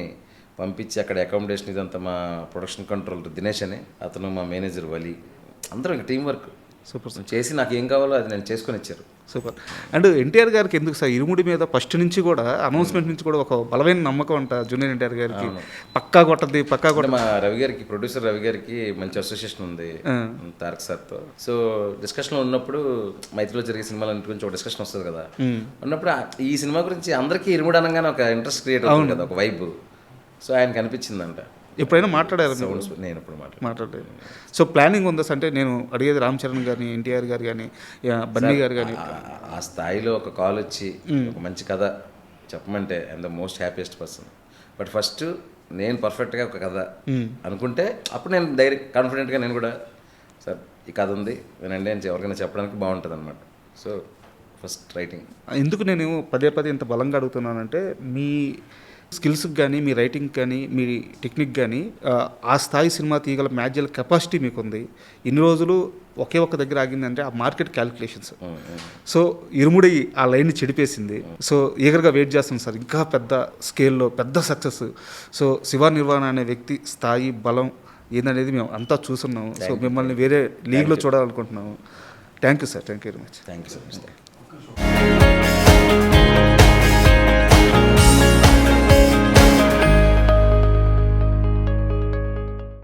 పంపించి అక్కడ అకామిడేషన్ ఇదంతా మా ప్రొడక్షన్ కంట్రోల్ దినేష్ అని, అతను మా మేనేజర్ వలి, అందరం ఇంకా టీం వర్క్ సూపర్ చేసి నాకు ఏం కావాలో అది నేను చేసుకొని ఇచ్చారు. సూపర్. అండ్ ఎన్టీఆర్ గారికి ఎందుకు సార్ ఇరుముడి మీద ఫస్ట్ నుంచి కూడా అనౌన్స్మెంట్ నుంచి కూడా ఒక బలమైన నమ్మకం అంట జూనియర్ ఎన్టీఆర్ గారికి, పక్కా కొట్టది పక్కా కొట్ట. మా రవి గారికి, ప్రొడ్యూసర్ రవి గారికి మంచి అసోసియేషన్ ఉంది తారక్ సార్తో. సో డిస్కషన్లో ఉన్నప్పుడు మైత్రిలో జరిగే సినిమాలన్నిటి గురించి ఒక డిస్కషన్ వస్తుంది కదా, ఉన్నప్పుడు ఈ సినిమా గురించి అందరికీ ఇరుముడు అనగానే ఒక ఇంట్రెస్ట్ క్రియేట్ అవుతుంది కదా, ఒక వైబ్. సో ఆయనకి అనిపించిందంట. ఎప్పుడైనా మాట్లాడారు? నేను ఎప్పుడు మాట్లాడలేదు. సో ప్లానింగ్ ఉందా అంటే నేను అడిగేది రామ్ చరణ్ గారిని, ఎన్టీఆర్ గారు కానీ, బన్నీ గారు కానీ, ఆ స్థాయిలో ఒక కాల్ వచ్చి ఒక మంచి కథ చెప్పమంటే I'm the most happiest person. But first నేను పర్ఫెక్ట్గా ఒక కథ అనుకుంటే అప్పుడు నేను కాన్ఫిడెంట్గా నేను కూడా సార్ ఈ కథ ఉంది వినండి అని ఎవరికైనా చెప్పడానికి బాగుంటుంది అనమాట. So first writing. ఎందుకు నేను పదే ఇంత బలంగా అడుగుతున్నానంటే మీ స్కిల్స్కి కానీ, మీ రైటింగ్ కానీ, మీ టెక్నిక్ కానీ ఆ స్థాయి సినిమా తీయగల మ్యాజికల్ కెపాసిటీ మీకు ఉంది. ఇన్ని రోజులు ఒకే ఒక్క దగ్గర ఆగిందంటే ఆ మార్కెట్ క్యాలిక్యులేషన్స్. సో ఇరుముడి ఆ లైన్ని చెడిపేసింది. సో ఈగర్గా వెయిట్ చేస్తుంది సార్ ఇంకా పెద్ద స్కేల్లో పెద్ద సక్సెస్. సో శివ నిర్వాణ అనే వ్యక్తి స్థాయి, బలం ఏందనేది మేము అంతా చూస్తున్నాము. సో మిమ్మల్ని వేరే లీగ్లో చూడాలనుకుంటున్నాము. Thank you sir. Thank you very much. Thank you so much.